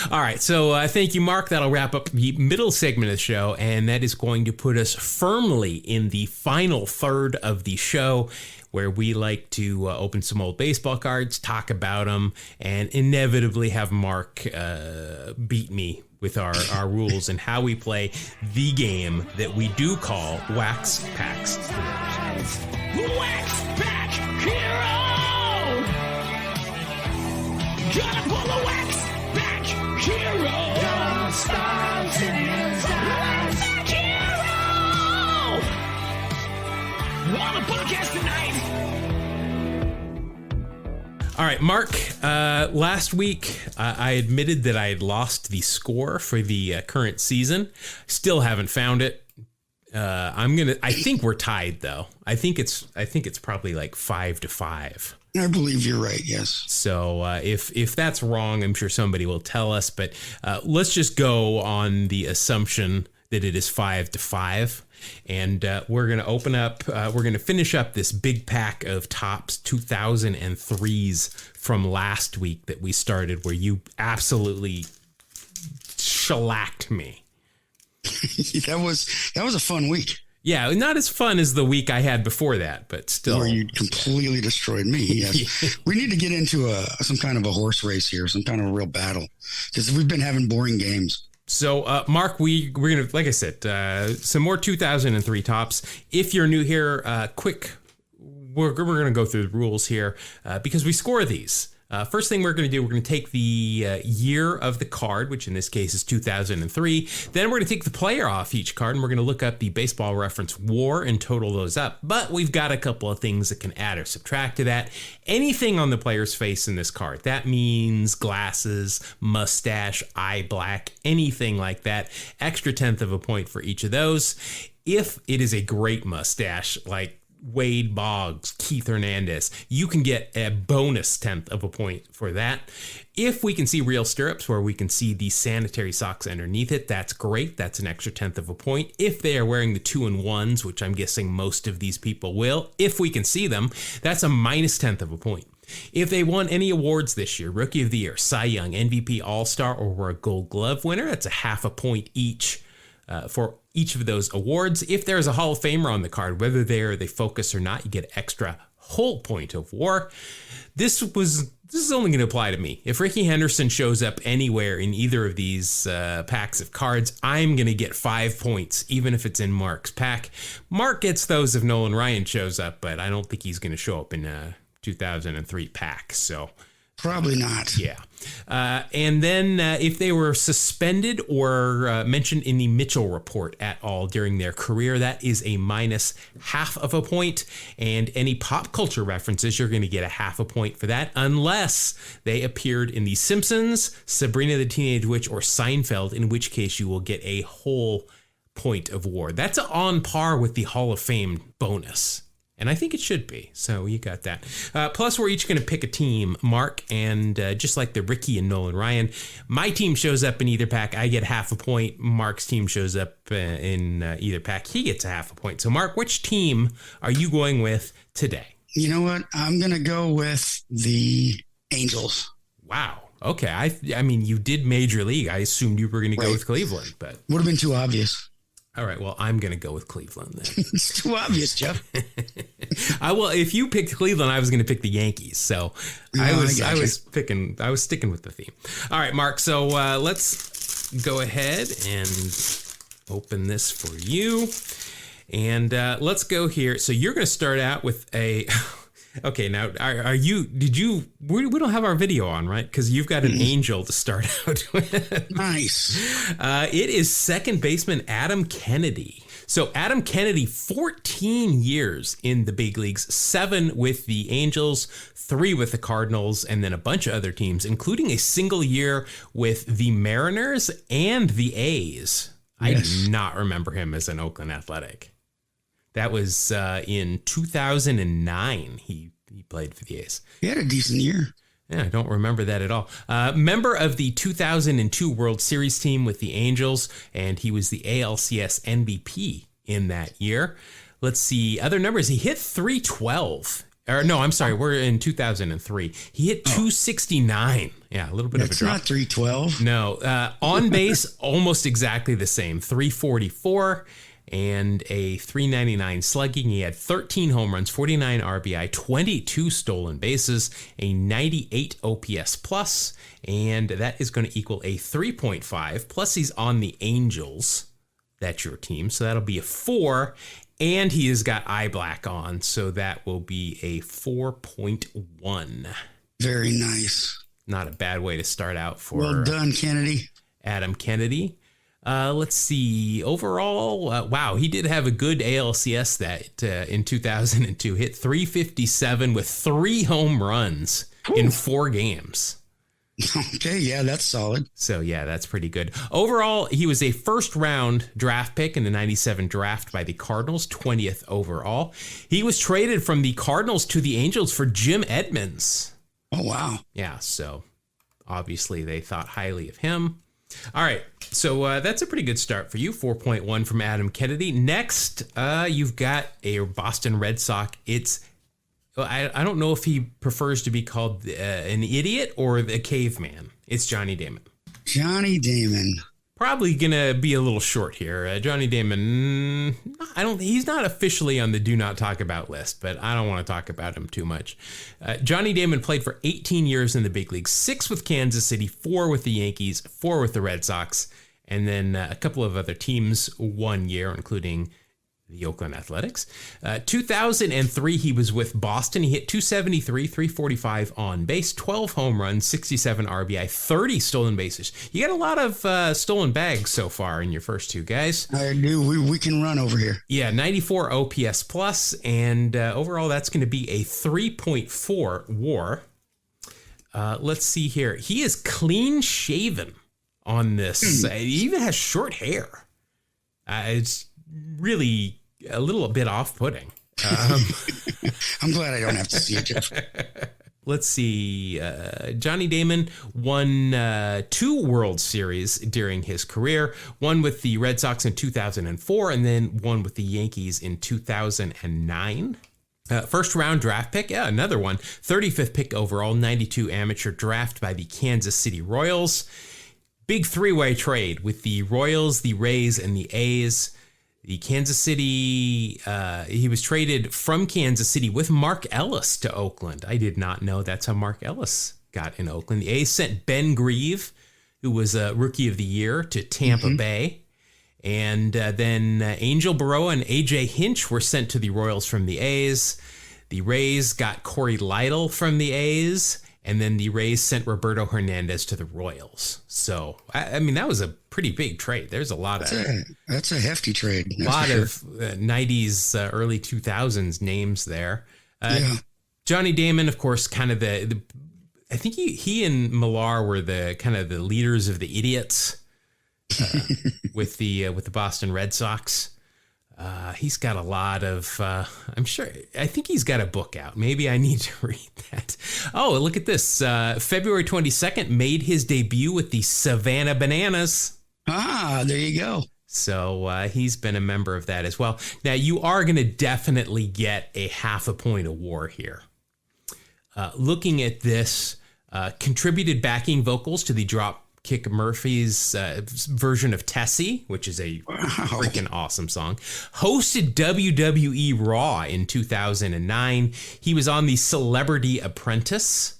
All right. So thank you, Mark. That'll wrap up the middle segment of the show. And that is going to put us firmly in the final third of the show, where we like to open some old baseball cards, talk about them, and inevitably have Mark beat me with our rules and how we play the game that we do call Wax Packs Heroes. Wax Pack Heroes! Gotta pull the wax back hero. Don't stop till the end times. Back hero. On the podcast tonight. All right, Mark, last week I admitted that I had lost the score for the current season. Still haven't found it. I think we're tied though. I think it's probably like 5-5. I believe you're right. Yes. So if that's wrong, I'm sure somebody will tell us, but let's just go on the assumption that it is 5-5. And we're going to open up, we're going to finish up this big pack of Topps 2003s from last week that we started, where you absolutely shellacked me. that was a fun week. Yeah, not as fun as the week I had before that, but still. Where you completely destroyed me. Yes. We need to get into some kind of a horse race here, some kind of a real battle, because we've been having boring games. So, Mark, we're going to, like I said, some more 2003 Topps. If you're new here, we're going to go through the rules here because we score these. First thing we're going to do, we're going to take the year of the card, which in this case is 2003. Then we're going to take the player off each card, and we're going to look up the Baseball Reference WAR and total those up. But we've got a couple of things that can add or subtract to that. Anything on the player's face in this card. That means glasses, mustache, eye black, anything like that. Extra 1/10 of a point for each of those. If it is a great mustache, like Wade Boggs, Keith Hernandez, you can get a bonus 1/10 of a point for that. If we can see real stirrups where we can see the sanitary socks underneath it, that's great. That's an extra 1/10 of a point. If they are wearing the 2-in-1s, which I'm guessing most of these people will, if we can see them, that's a minus 1/10 of a point. If they won any awards this year, Rookie of the Year, Cy Young, MVP, All-Star, or were a Gold Glove winner, that's a 1/2 a point each for each of those awards. If there's a Hall of Famer on the card, whether they focus or not, you get extra whole point of WAR. This is only going to apply to me. If Ricky Henderson shows up anywhere in either of these packs of cards, I'm going to get 5 points, even if it's in Mark's pack. Mark gets those if Nolan Ryan shows up, but I don't think he's going to show up in a 2003 pack. So probably not. Yeah. And then if they were suspended or mentioned in the Mitchell report at all during their career, that is a minus 1/2 of a point. And any pop culture references, you're going to get a 1/2 a point for that, unless they appeared in The Simpsons, Sabrina the Teenage Witch, or Seinfeld, in which case you will get a whole point of WAR. That's on par with the Hall of Fame bonus. And I think it should be. So you got that. Plus, we're each going to pick a team, Mark, and just like the Ricky and Nolan Ryan, my team shows up in either pack. I get 1/2 a point. Mark's team shows up in either pack. He gets a 1/2 a point. So, Mark, which team are you going with today? You know what? I'm going to go with the Angels. Wow. Okay. I mean, you did Major League. I assumed you were going to go with Cleveland, but would have been too obvious. All right, well, I'm going to go with Cleveland then. It's too obvious, Jeff. Well, if you picked Cleveland, I was going to pick the Yankees. So I was sticking with the theme. All right, Mark. So let's go ahead and open this for you. And let's go here. So you're going to start out with a... Okay, now, we don't have our video on, right? Because you've got an angel to start out with. Nice. It is second baseman Adam Kennedy. So Adam Kennedy, 14 years in the big leagues, 7 with the Angels, 3 with the Cardinals, and then a bunch of other teams, including a single year with the Mariners and the A's. Yes. I do not remember him as an Oakland Athletic. That was in 2009. He played for the A's. He had a decent year. Yeah, I don't remember that at all. Member of the 2002 World Series team with the Angels, and he was the ALCS MVP in that year. Let's see other numbers. He hit 312. Or no, I'm sorry. We're in 2003. He hit 269. Yeah, a little bit of a drop. It's not 312. No, on base, almost exactly the same. 344. And a 399 slugging. He had 13 home runs, 49 RBI, 22 stolen bases, a 98 OPS plus, and that is going to equal a 3.5. Plus, he's on the Angels. That's your team, so that'll be a 4. And he has got eye black on, so that will be a 4.1. Very nice. Not a bad way to start out for Well done, Kennedy. Adam Kennedy. Let's see. Overall, wow, he did have a good ALCS that in 2002. Hit 357 with 3 home runs in 4 games. Okay, yeah, that's solid. So, yeah, that's pretty good. Overall, he was a first-round draft pick in the 97 draft by the Cardinals, 20th overall. He was traded from the Cardinals to the Angels for Jim Edmonds. Oh, wow. Yeah, so obviously they thought highly of him. All right, so that's a pretty good start for you, 4.1 from Adam Kennedy. Next, you've got a Boston Red Sox. I don't know if he prefers to be called an idiot or the caveman. It's Johnny Damon. Johnny Damon. Probably gonna be a little short here. Johnny Damon, he's not officially on the do not talk about list, but I don't want to talk about him too much. Johnny Damon played for 18 years in the big leagues, 6 with Kansas City, 4 with the Yankees, 4 with the Red Sox, and then a couple of other teams 1 year, including the Oakland Athletics. 2003, he was with Boston. He hit 273, 345 on base, 12 home runs, 67 RBI, 30 stolen bases. You got a lot of stolen bags so far in your first 2 guys. I do. We can run over here. Yeah, 94 OPS plus, and overall that's going to be a 3.4 WAR. Let's see here. He is clean shaven on this. He even has short hair. It's really a little bit off-putting. I'm glad I don't have to see it, Jeff. Let's see. Johnny Damon won 2 World Series during his career. One with the Red Sox in 2004, and then one with the Yankees in 2009. First round draft pick, yeah, another one. 35th pick overall, 92 amateur draft by the Kansas City Royals. Big 3-way trade with the Royals, the Rays, and the A's. The Kansas City, he was traded from Kansas City with Mark Ellis to Oakland. I did not know that's how Mark Ellis got in Oakland. The A's sent Ben Grieve, who was a Rookie of the Year, to Tampa Bay. And then Angel Baroa and A.J. Hinch were sent to the Royals from the A's. The Rays got Corey Lytle from the A's. And then the Rays sent Roberto Hernandez to the Royals. So, I mean, that was a pretty big trade. There's a lot That's a hefty trade. A lot of 90s, early 2000s names there. Yeah. Johnny Damon, of course, kind of the I think he and Millar were the kind of the leaders of the idiots with the Boston Red Sox. He's got a lot of, I think he's got a book out. Maybe I need to read that. Oh, look at this. February 22nd, made his debut with the Savannah Bananas. Ah, there you go. So he's been a member of that as well. Now, you are going to definitely get a half a point of WAR here. Looking at this, contributed backing vocals to the Dropkick Murphys version of Tessie, which is a freaking awesome song. Hosted WWE Raw in 2009. He was on the Celebrity Apprentice.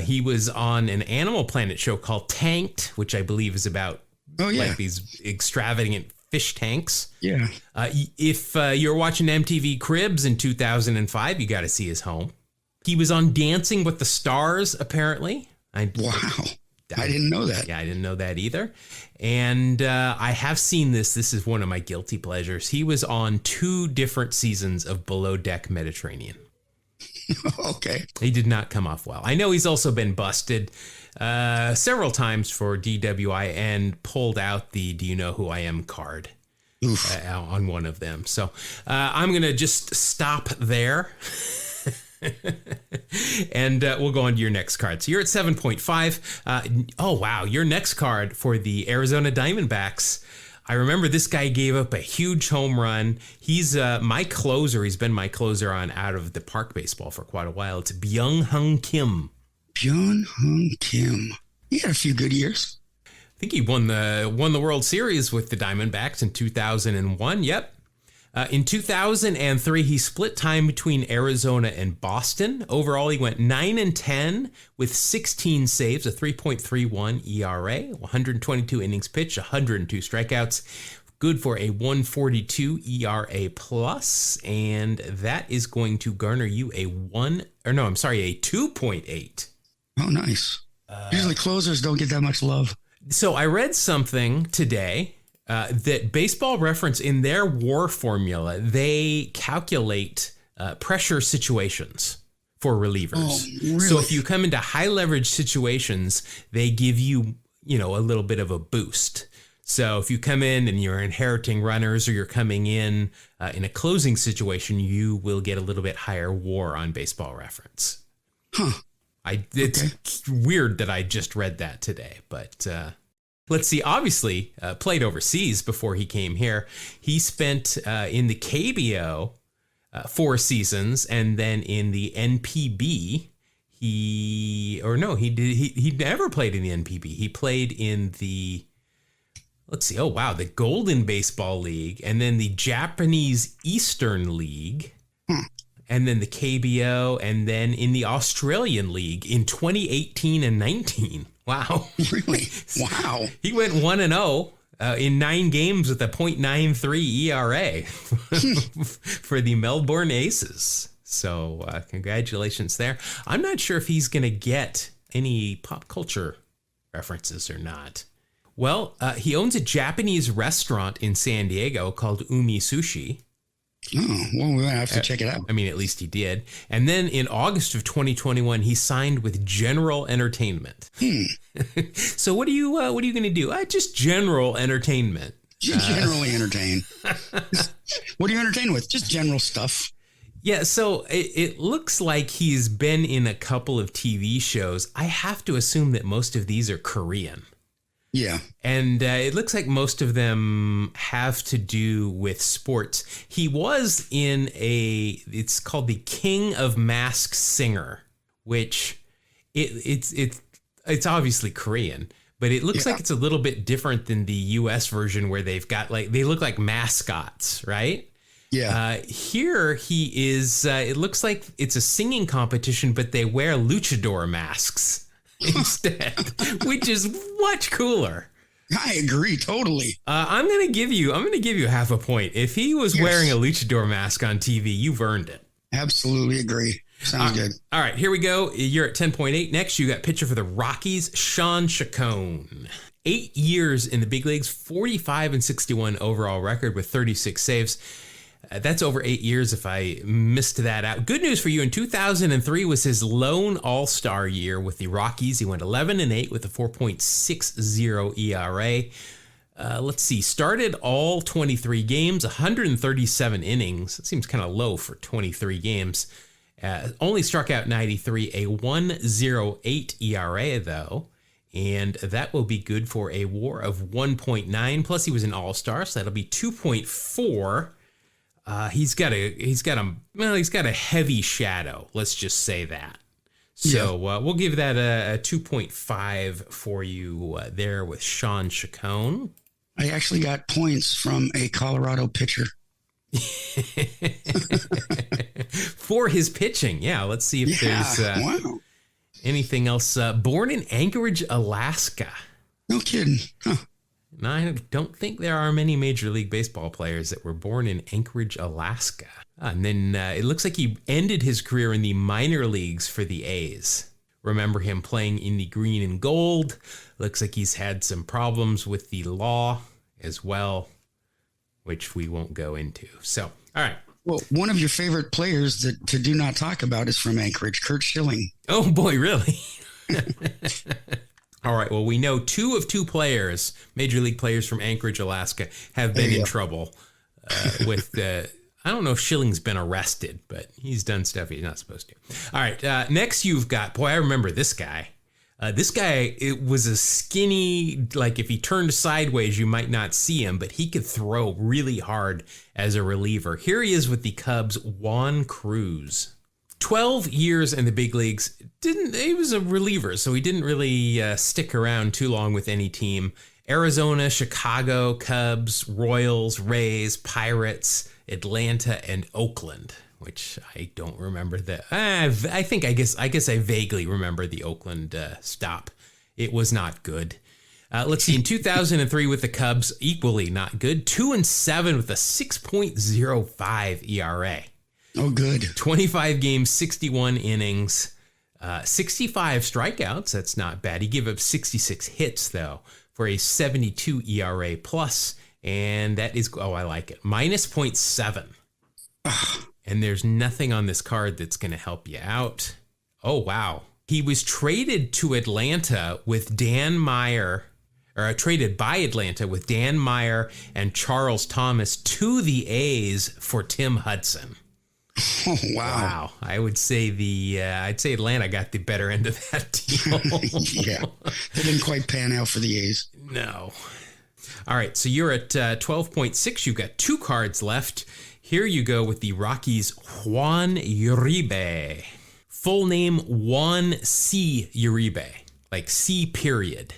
He was on an Animal Planet show called Tanked, which I believe is about like these extravagant fish tanks. Yeah. If you're watching MTV Cribs in 2005, you got to see his home. He was on Dancing with the Stars, apparently. Wow. I didn't know that. Yeah, I didn't know that either. And I have seen this. This is one of my guilty pleasures. He was on 2 different seasons of Below Deck Mediterranean. Okay. He did not come off well. I know he's also been busted several times for DWI and pulled out the Do You Know Who I Am card on one of them. So I'm going to just stop there. And we'll go on to your next card. So you're at 7.5. Oh, wow. Your next card for the Arizona Diamondbacks. I remember this guy gave up a huge home run. He's my closer. He's been my closer on Out of the Park Baseball for quite a while. It's Byung-Hyun Kim. Byung-Hyun Kim. He had a few good years. I think he won the World Series with the Diamondbacks in 2001. Yep. In 2003, he split time between Arizona and Boston. Overall, he went 9-10 with 16 saves, a 3.31 ERA, 122 innings pitched, 102 strikeouts. Good for a 142 ERA plus, and that is going to garner you a 2.8. Oh, nice. Usually closers don't get that much love. So I read something today that Baseball Reference, in their WAR formula, they calculate pressure situations for relievers. Oh, really? So if you come into high leverage situations, they give you, a little bit of a boost. So if you come in and you're inheriting runners, or you're coming in a closing situation, you will get a little bit higher WAR on Baseball Reference. Huh. It's weird that I just read that today, but let's see. Obviously, played overseas before he came here. He spent in the KBO 4 seasons, and then in the NPB, he never played in the NPB. He played in the, let's see, the Golden Baseball League, and then the Japanese Eastern League. And then the KBO, and then in the Australian League in 2018 and 19. Wow. Really? Wow. He went 1-0 in 9 games with a .93 ERA for the Melbourne Aces. So congratulations there. I'm not sure if he's going to get any pop culture references or not. Well, he owns a Japanese restaurant in San Diego called Umi Sushi. Oh, well, we're going to have to check it out. I mean, at least he did. And then in August of 2021, he signed with General Entertainment. So what are you going to do? Just general entertainment. Generally entertain. What do you entertain with? Just general stuff. Yeah, so it looks like he's been in a couple of TV shows. I have to assume that most of these are Korean. Yeah. And it looks like most of them have to do with sports. He was in it's called the King of Masked Singer, which it's obviously Korean, but it looks like it's a little bit different than the US version, where they've got they look like mascots, right? Yeah. Here he is, it looks like it's a singing competition, but they wear luchador masks instead, which is much cooler. I agree totally. I'm gonna give you half a point. If he was wearing a luchador mask on TV, you've earned it. Absolutely agree. Sounds good. All right, here we go. You're at 10.8. Next, you got pitcher for the Rockies, Sean Chacon. 8 years in the big leagues, 45-61 overall record with 36 saves. That's over 8 years if I missed that out. Good news for you. In 2003 was his lone all-star year with the Rockies. He went 11-8 with a 4.60 ERA. Let's see. Started all 23 games, 137 innings. That seems kind of low for 23 games. Only struck out 93, a 1.08 ERA though. And that will be good for a WAR of 1.9. Plus he was an all-star, so that'll be 2.4. He's got a heavy shadow. Let's just say that. So we'll give that a 2.5 for you there with Sean Chacon. I actually got points from a Colorado pitcher. For his pitching. Yeah, let's see if there's anything else. Born in Anchorage, Alaska. No kidding. Huh. No, I don't think there are many Major League Baseball players that were born in Anchorage, Alaska. And then it looks like he ended his career in the minor leagues for the A's. Remember him playing in the green and gold. Looks like he's had some problems with the law as well, which we won't go into. So, all right. Well, one of your favorite players that to do not talk about is from Anchorage, Curt Schilling. Oh, boy, really? All right. Well, we know 2 of 2 players, Major League players from Anchorage, Alaska, have been in trouble with I don't know if Schilling's been arrested, but he's done stuff he's not supposed to. All right. Next, you've got, I remember this guy. It was a skinny, like if he turned sideways, you might not see him, but he could throw really hard as a reliever. Here he is with the Cubs, Juan Cruz. 12 years in the big leagues. He was a reliever, so he didn't really stick around too long with any team. Arizona, Chicago, Cubs, Royals, Rays, Pirates, Atlanta, and Oakland, which I don't remember that. I guess I vaguely remember the Oakland stop. It was not good. Let's see. In 2003 with the Cubs, equally not good. 2-7 with a 6.05 ERA. Oh, good. 25 games, 61 innings. 65 strikeouts. That's not bad. He gave up 66 hits, though, for a 72 ERA plus. And that is, I like it, minus 0.7. And there's nothing on this card that's going to help you out. Oh, wow. He was traded to Atlanta with Dan Meyer, or traded by Atlanta with Dan Meyer and Charles Thomas to the A's for Tim Hudson. Oh, wow. I would say I'd say Atlanta got the better end of that deal. Yeah. They didn't quite pan out for the A's. No. All right. So you're at 12.6. You've got 2 cards left. Here you go with the Rockies' Juan Uribe. Full name Juan C. Uribe. Like C period.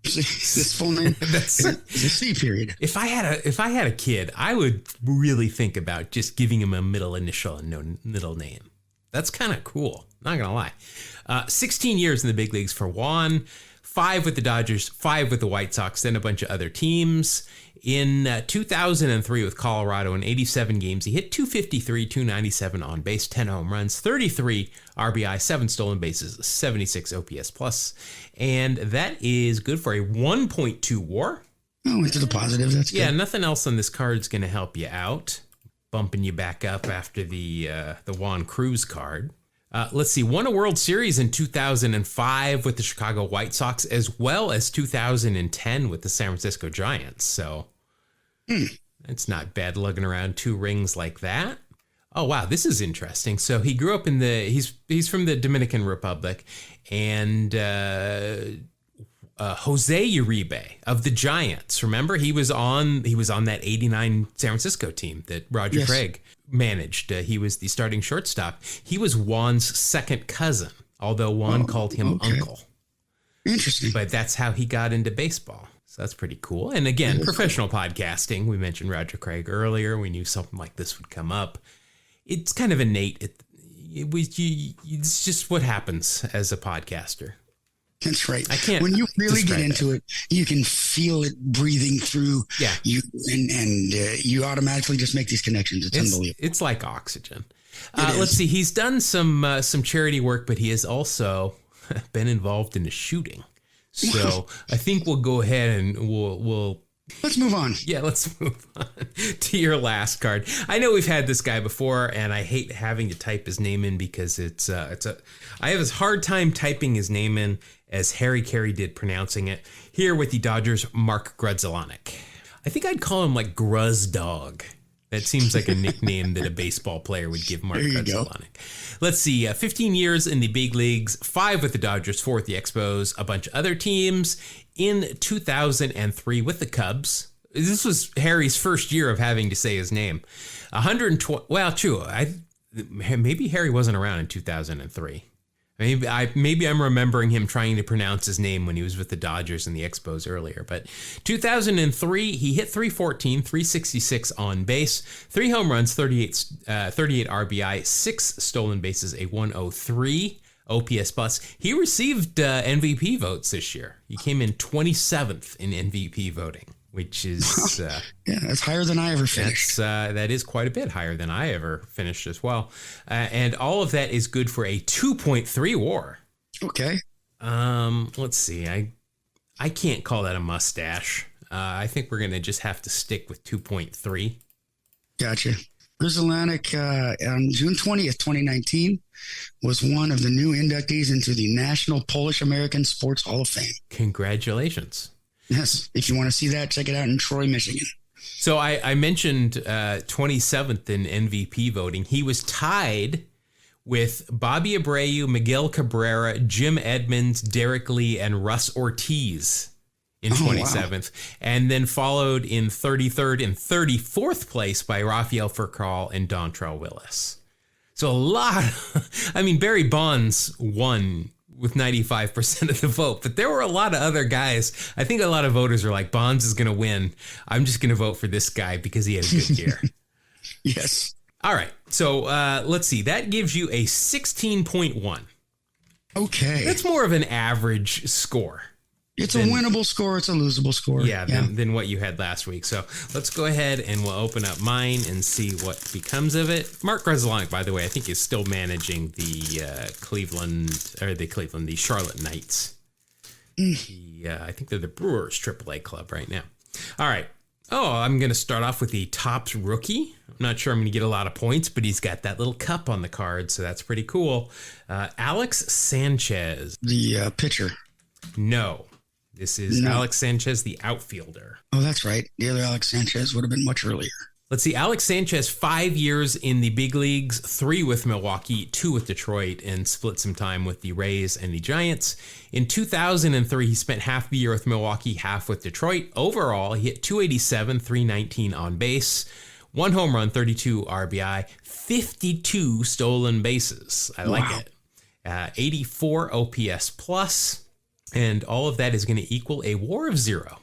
This full name is a C period. If I had a kid, I would really think about just giving him a middle initial and no middle name. That's kind of cool. Not gonna lie. 16 years in the big leagues for Juan. 5 with the Dodgers, 5 with the White Sox, then a bunch of other teams. In 2003 with Colorado in 87 games, he hit 253, 297 on base, 10 home runs, 33 RBI, 7 stolen bases, 76 OPS plus, and that is good for a 1.2 WAR. Oh, into the positive. That's good. Yeah, nothing else on this card is going to help you out. Bumping you back up after the Juan Cruz card. Let's see, won a World Series in 2005 with the Chicago White Sox, as well as 2010 with the San Francisco Giants. So it's not bad lugging around 2 rings like that. Oh, wow, this is interesting. So he grew up in he's from the Dominican Republic, and Jose Uribe of the Giants. Remember, he was on that 89 San Francisco team that Roger Craig managed. He was the starting shortstop. He was Juan's second cousin, although Juan called him uncle. Interesting. But that's how he got into baseball. So that's pretty cool. And again, professional podcasting. We mentioned Roger Craig earlier. We knew something like this would come up. It's kind of innate. It's just what happens as a podcaster. That's right. I can't. When you really get into it, you can feel it breathing through you, and you automatically just make these connections. It's unbelievable. It's like oxygen. Let's see. He's done some charity work, but he has also been involved in a shooting. So I think we'll go ahead and we'll. Let's move on. Yeah, let's move on to your last card. I know we've had this guy before, and I hate having to type his name in because I have a hard time typing his name in as Harry Carey did pronouncing it. Here with the Dodgers, Mark Grudzielanek. I think I'd call him like Gruz Dog. That seems like a nickname that a baseball player would give Mark Grudzielanek. Let's see, 15 years in the big leagues, 5 with the Dodgers, 4 with the Expos, a bunch of other teams. In 2003 with the Cubs, this was Harry's first year of having to say his name. 120. Well, true. Maybe Harry wasn't around in 2003. Maybe I'm remembering him trying to pronounce his name when he was with the Dodgers and the Expos earlier. But 2003, he hit 314, 366 on base, 3 home runs, 38 RBI, 6 stolen bases, a 103 OPS plus. He received MVP votes this year. He came in 27th in MVP voting, which is that's higher than I ever finished. That is quite a bit higher than I ever finished as well. And all of that is good for a 2.3 WAR. Okay. Let's see. I can't call that a mustache. I think we're gonna just have to stick with 2.3. Gotcha. Grudzielanek on June 20th, 2019, was one of the new inductees into the National Polish American Sports Hall of Fame. Congratulations. Yes. If you want to see that, check it out in Troy, Michigan. So I mentioned 27th in MVP voting. He was tied with Bobby Abreu, Miguel Cabrera, Jim Edmonds, Derek Lee, and Russ Ortiz in 27th, and then followed in 33rd and 34th place by Rafael Furcal and Dontrell Willis. So a lot. Barry Bonds won with 95% of the vote, but there were a lot of other guys. I think a lot of voters are like, Bonds is going to win. I'm just going to vote for this guy because he had a good year. Yes. All right. So let's see. That gives you a 16.1. Okay. That's more of an average score. It's a winnable score. It's a losable score. Yeah, than what you had last week. So let's go ahead and we'll open up mine and see what becomes of it. Mark Grzelcyk, by the way, I think is still managing the the Charlotte Knights. I think they're the Brewers AAA club right now. All right. Oh, I'm going to start off with the Topps rookie. I'm not sure I'm going to get a lot of points, but he's got that little cup on the card, so that's pretty cool. Alex Sanchez. The pitcher. No. This is Alex Sanchez, the outfielder. Oh, that's right. The other Alex Sanchez would have been much earlier. Let's see. Alex Sanchez, 5 years in the big leagues, 3 with Milwaukee, 2 with Detroit, and split some time with the Rays and the Giants. In 2003, he spent half the year with Milwaukee, half with Detroit. Overall, he hit 287, 319 on base, 1 home run, 32 RBI, 52 stolen bases. I like it. 84 OPS plus, and all of that is going to equal a WAR of 0.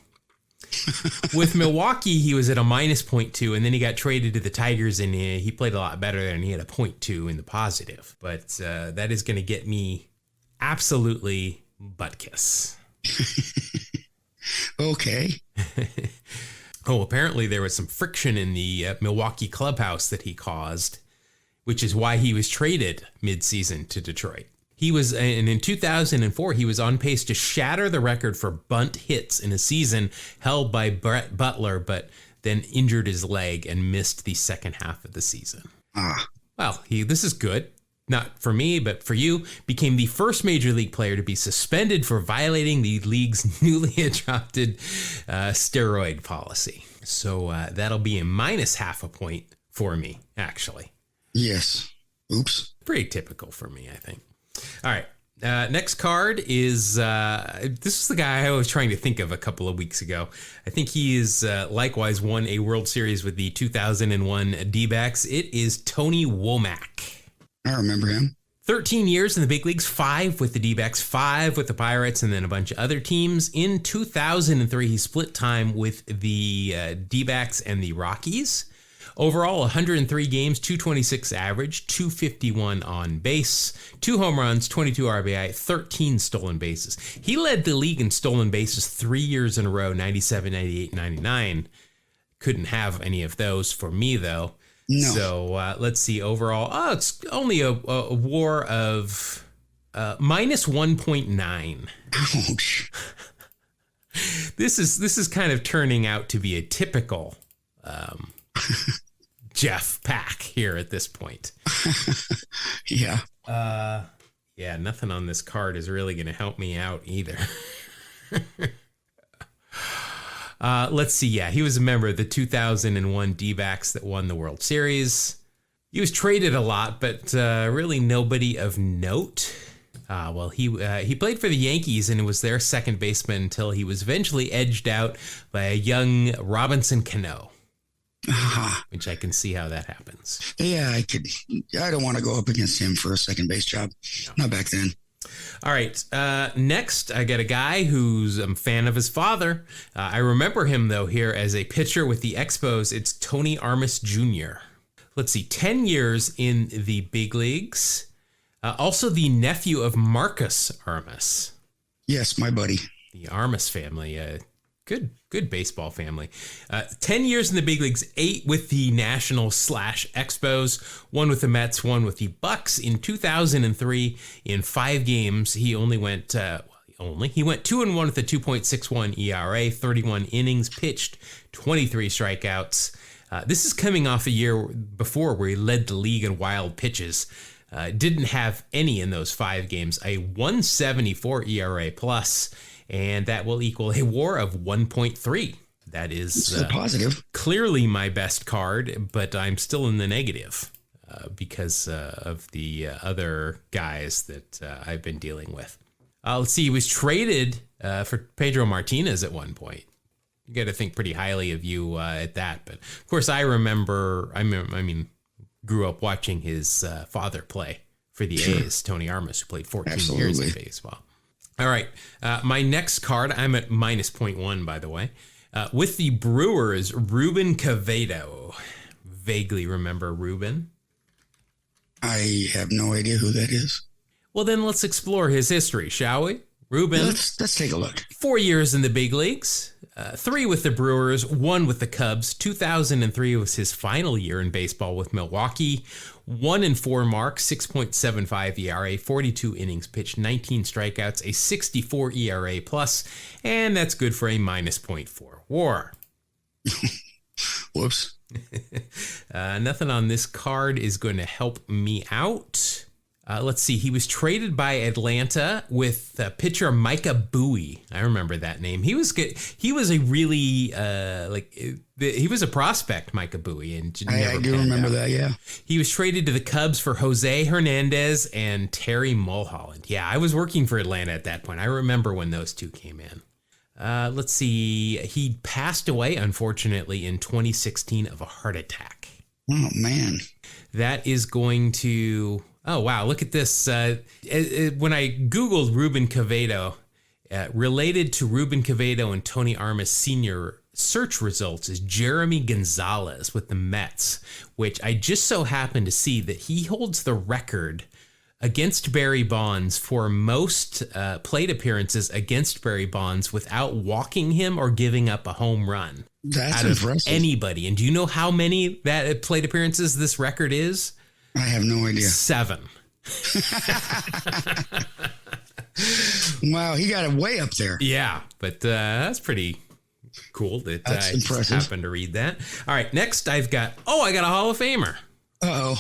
With Milwaukee, he was at a minus 0.2, and then he got traded to the Tigers, and he played a lot better there, and he had a 0.2 in the positive. But that is going to get me absolutely butt kiss. Okay. Oh, apparently there was some friction in the Milwaukee clubhouse that he caused, which is why he was traded midseason to Detroit. He was, and in 2004, he was on pace to shatter the record for bunt hits in a season held by Brett Butler, but then injured his leg and missed the second half of the season. Well, this is good. Not for me, but for you. Became the first major league player to be suspended for violating the league's newly adopted steroid policy. So that'll be a minus half a point for me, actually. Yes. Oops. Pretty typical for me, I think. All right. Next card is, this is the guy I was trying to think of a couple of weeks ago. I think he is likewise won a World Series with the 2001 D-backs. It is Tony Womack. I remember him. 13 years in the big leagues, 5 with the D-backs, 5 with the Pirates, and then a bunch of other teams. In 2003, he split time with the D-backs and the Rockies. Overall, 103 games, 226 average, 251 on base, 2 home runs, 22 RBI, 13 stolen bases. He led the league in stolen bases 3 years in a row, 97, 98, 99. Couldn't have any of those for me, though. No. So let's see. Overall, it's only a WAR of minus 1.9. Ouch. This is kind of turning out to be a typical Jeff Pack here at this point. Yeah. Yeah, nothing on this card is really going to help me out either. Let's see. Yeah, he was a member of the 2001 D-backs that won the World Series. He was traded a lot, but really nobody of note. Well, he played for the Yankees and was their second baseman until he was eventually edged out by a young Robinson Cano. Which I can see how that happens. Yeah, I don't want to go up against him for a second base job. No. Not back then. All right. Next, I got a guy who's a fan of his father. I remember him, though, here as a pitcher with the Expos. It's Tony Armas Jr. Let's see, 10 years in the big leagues. Also the nephew of Marcus Armas. Yes, my buddy. The Armas family. Good baseball family. 10 years in the big leagues, 8 with the Nationals/Expos, 1 with the Mets, 1 with the Bucks. In 2003, in 5 games, he only went 2-1 with a 2.61 ERA, 31 innings pitched, 23 strikeouts. This is coming off a year before where he led the league in wild pitches. Didn't have any in those 5 games. A 1.74 ERA plus. And that will equal a WAR of 1.3. That is positive. Clearly my best card, but I'm still in the negative because of the other guys that I've been dealing with. Let's see. He was traded for Pedro Martinez at one point. You got to think pretty highly of you at that. But of course, I grew up watching his father play for the A's, Tony Armas, who played 14 years in baseball. All right. My next card, I'm at minus 0.1, by the way. With the Brewers, Ruben Cavedo. Vaguely remember Ruben? I have no idea who that is. Well, then let's explore his history, shall we? Ruben, Let's take a look. 4 years in the big leagues, 3 with the Brewers, 1 with the Cubs. 2003 was his final year in baseball with Milwaukee. 1-4 mark, 6.75 ERA, 42 innings pitched, 19 strikeouts, a 64 ERA plus, and that's good for a -0.4 WAR. Whoops. Nothing on this card is going to help me out. Let's see. He was traded by Atlanta with pitcher Micah Bowie. I remember that name. He was good. He was a really he was a prospect, Micah Bowie, and I do remember that. Yeah. He was traded to the Cubs for Jose Hernandez and Terry Mulholland. Yeah, I was working for Atlanta at that point. I remember when those two came in. Let's see. He passed away, unfortunately, in 2016 of a heart attack. Oh man. That is going to. Oh, wow. Look at this. When I Googled Ruben Quevedo, related to Ruben Quevedo and Tony Armas Sr., search results is Jeremy Gonzalez with the Mets, which I just so happened to see that he holds the record against Barry Bonds for most plate appearances against Barry Bonds without walking him or giving up a home run. That's out impressive. Of anybody. And do you know how many that plate appearances this record is? I have no idea. 7. Wow, he got it way up there. Yeah, but that's pretty cool that That's I just impressive. happened to read that. All right, next I got a Hall of Famer. Uh-oh.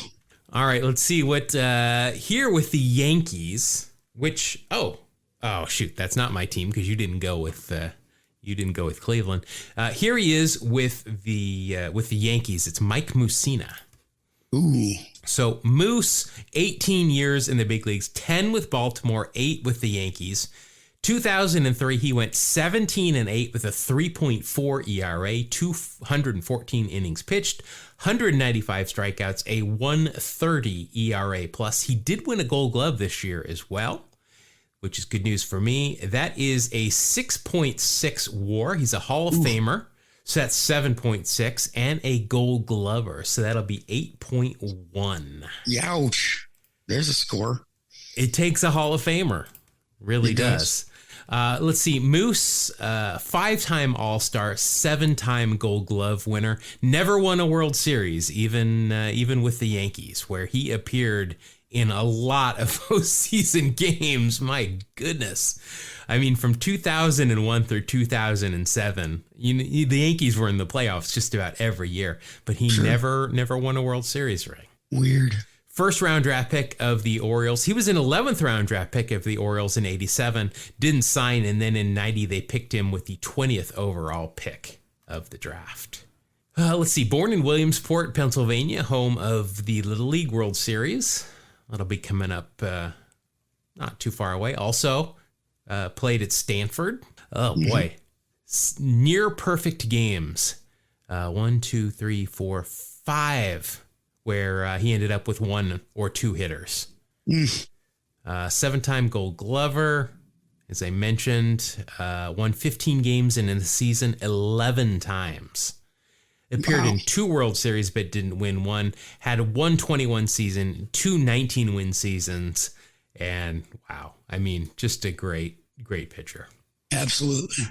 All right, let's see what here with the Yankees, which shoot, that's not my team because you didn't go with Cleveland. Here he is with the Yankees. It's Mike Mussina. Ooh. So Moose, 18 years in the big leagues, 10 with Baltimore, 8 with the Yankees. 2003, he went 17-8 with a 3.4 ERA, 214 innings pitched, 195 strikeouts, a 130 ERA plus. He did win a Gold Glove this year as well, which is good news for me. That is a 6.6 WAR. He's a Hall of Famer. So that's 7.6 and a Gold Glover. So that'll be 8.1. Youch. There's a score. It takes a Hall of Famer. Really does. Let's see. Moose, 5-time All-Star, 7-time Gold Glove winner. Never won a World Series, even with the Yankees, where he appeared in a lot of postseason games. My goodness. I mean, from 2001 through 2007, the Yankees were in the playoffs just about every year, but he never won a World Series ring. Weird. First round draft pick of the Orioles. He was an 11th round draft pick of the Orioles in 87, didn't sign, and then in 90 they picked him with the 20th overall pick of the draft. Let's see. Born in Williamsport, Pennsylvania, home of the Little League World Series. That'll be coming up not too far away. Also, played at Stanford. Oh, boy. Near perfect games. 1, 2, 3, 4, 5, where he ended up with 1 or 2 hitters. 7-time Gold Glover. As I mentioned, won 15 games in the season 11 times. Appeared in 2 World Series, but didn't win one. Had a 121 season, 2 19-win seasons. And wow, I mean, just a great pitcher. Absolutely.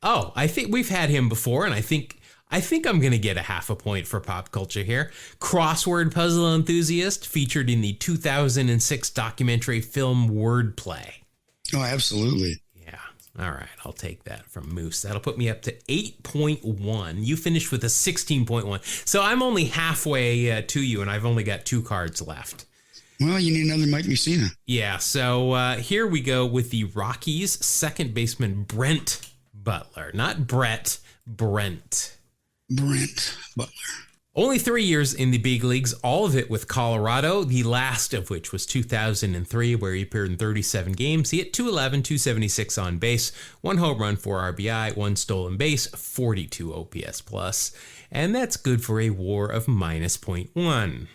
Oh, I think we've had him before, and I think I'm going to get a half a point for pop culture here. Crossword puzzle enthusiast, featured in the 2006 documentary film Wordplay. Oh, absolutely. Yeah. All right. I'll take that from Moose. That'll put me up to 8.1. You finished with a 16.1. So I'm only halfway to you, and I've only got 2 cards left. Well, you need another Mike Mussina. Yeah. So here we go with the Rockies' second baseman, Brent Butler. Not Brett, Brent. Brent Butler. Only 3 years in the big leagues, all of it with Colorado, the last of which was 2003, where he appeared in 37 games. He hit .211, .276 on base, 1 home run, 4 RBI, 1 stolen base, 42 OPS plus, and that's good for a WAR of -0.1.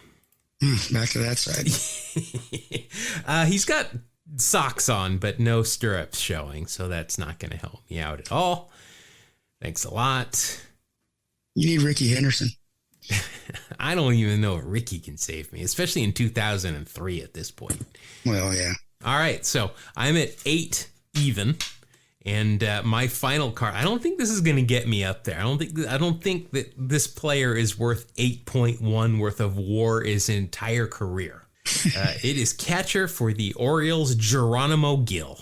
Back to that side. He's got socks on, but no stirrups showing, so that's not going to help me out at all. Thanks a lot. You need Ricky Henderson. I don't even know if Ricky can save me, especially in 2003 at this point. Well, yeah. All right, so I'm at 8 even. And my final card, I don't think this is going to get me up there. I don't think that this player is worth 8.1 worth of WAR his entire career. It is catcher for the Orioles, Geronimo Gill.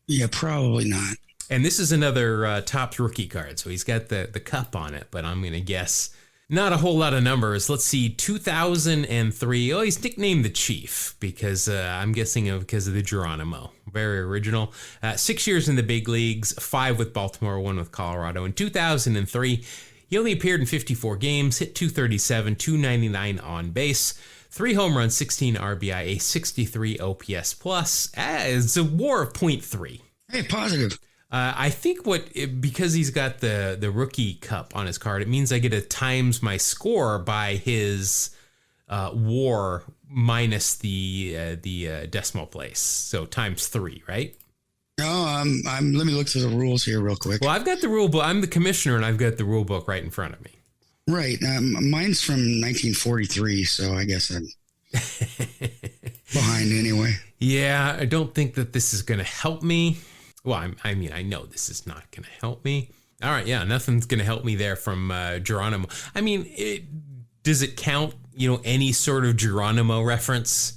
Yeah, probably not. And this is another Topps rookie card, so he's got the cup on it, but I'm going to guess not a whole lot of numbers. Let's see, 2003. Oh, he's nicknamed the Chief because I'm guessing because of the Geronimo. Very original. 6 years in the big leagues, 5 with Baltimore, 1 with Colorado. In 2003, he only appeared in 54 games, hit 237, 299 on base, 3 home runs, 16 RBI, a 63 OPS plus. It's a WAR of 0.3. Hey, positive. I think because he's got the rookie cup on his card, it means I get to times my score by his WAR minus the decimal place. So times 3, right? No, let me look through the rules here real quick. Well, I've got the rule book. I'm the commissioner, and I've got the rule book right in front of me. Right. Mine's from 1943, so I guess I'm behind anyway. Yeah, I don't think that this is going to help me. Well, I mean, I know this is not going to help me. All right, yeah, nothing's going to help me there from Geronimo. I mean, does it count, any sort of Geronimo reference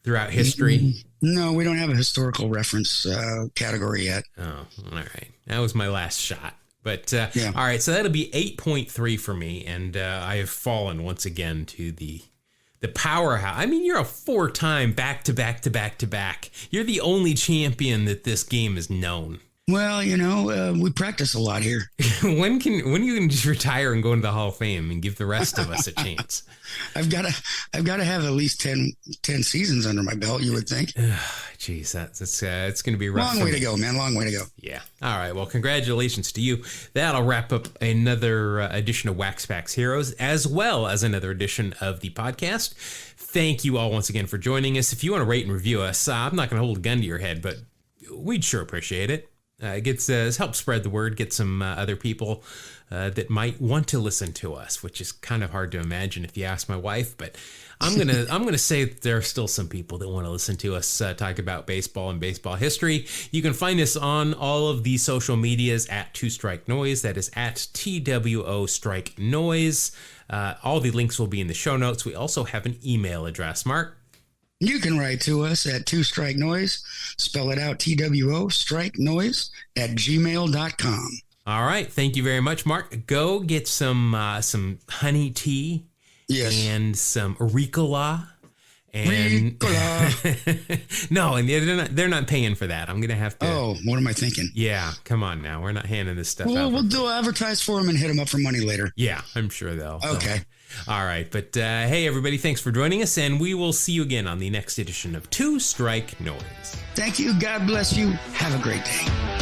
throughout history? No, we don't have a historical reference category yet. Oh, all right. That was my last shot. But, yeah. All right, so that'll be 8.3 for me, and I have fallen once again to the powerhouse. I mean, you're a 4-time back-to-back. You're the only champion that this game is known. Well, we practice a lot here. When are you going to just retire and go into the Hall of Fame and give the rest of us a chance? I've got to have at least 10 seasons under my belt, you would think. Jeez, it's going to be rough. Long way to go, man. Long way to go. Yeah. All right. Well, congratulations to you. That'll wrap up another edition of Wax Packs Heroes, as well as another edition of the podcast. Thank you all once again for joining us. If you want to rate and review us, I'm not going to hold a gun to your head, but we'd sure appreciate it. It helps spread the word, get some other people that might want to listen to us, which is kind of hard to imagine if you ask my wife. But I'm gonna say that there are still some people that want to listen to us talk about baseball and baseball history. You can find us on all of the social medias at 2 Strike Noise. That is at TWO Strike Noise. All the links will be in the show notes. We also have an email address, Mark. You can write to us at 2 Strike Noise, spell it out, TWO, strike noise @gmail.com. All right. Thank you very much, Mark. Go get some honey tea. Yes. And some Ricola. And no, and they're not paying for that. I'm going to have to. Oh, what am I thinking? Yeah. Come on now. We're not handing this stuff out. We'll do advertise for them and hit them up for money later. Yeah, I'm sure they'll. Okay. All right. But hey, everybody, thanks for joining us. And we will see you again on the next edition of 2 Strike Noise. Thank you. God bless you. Have a great day.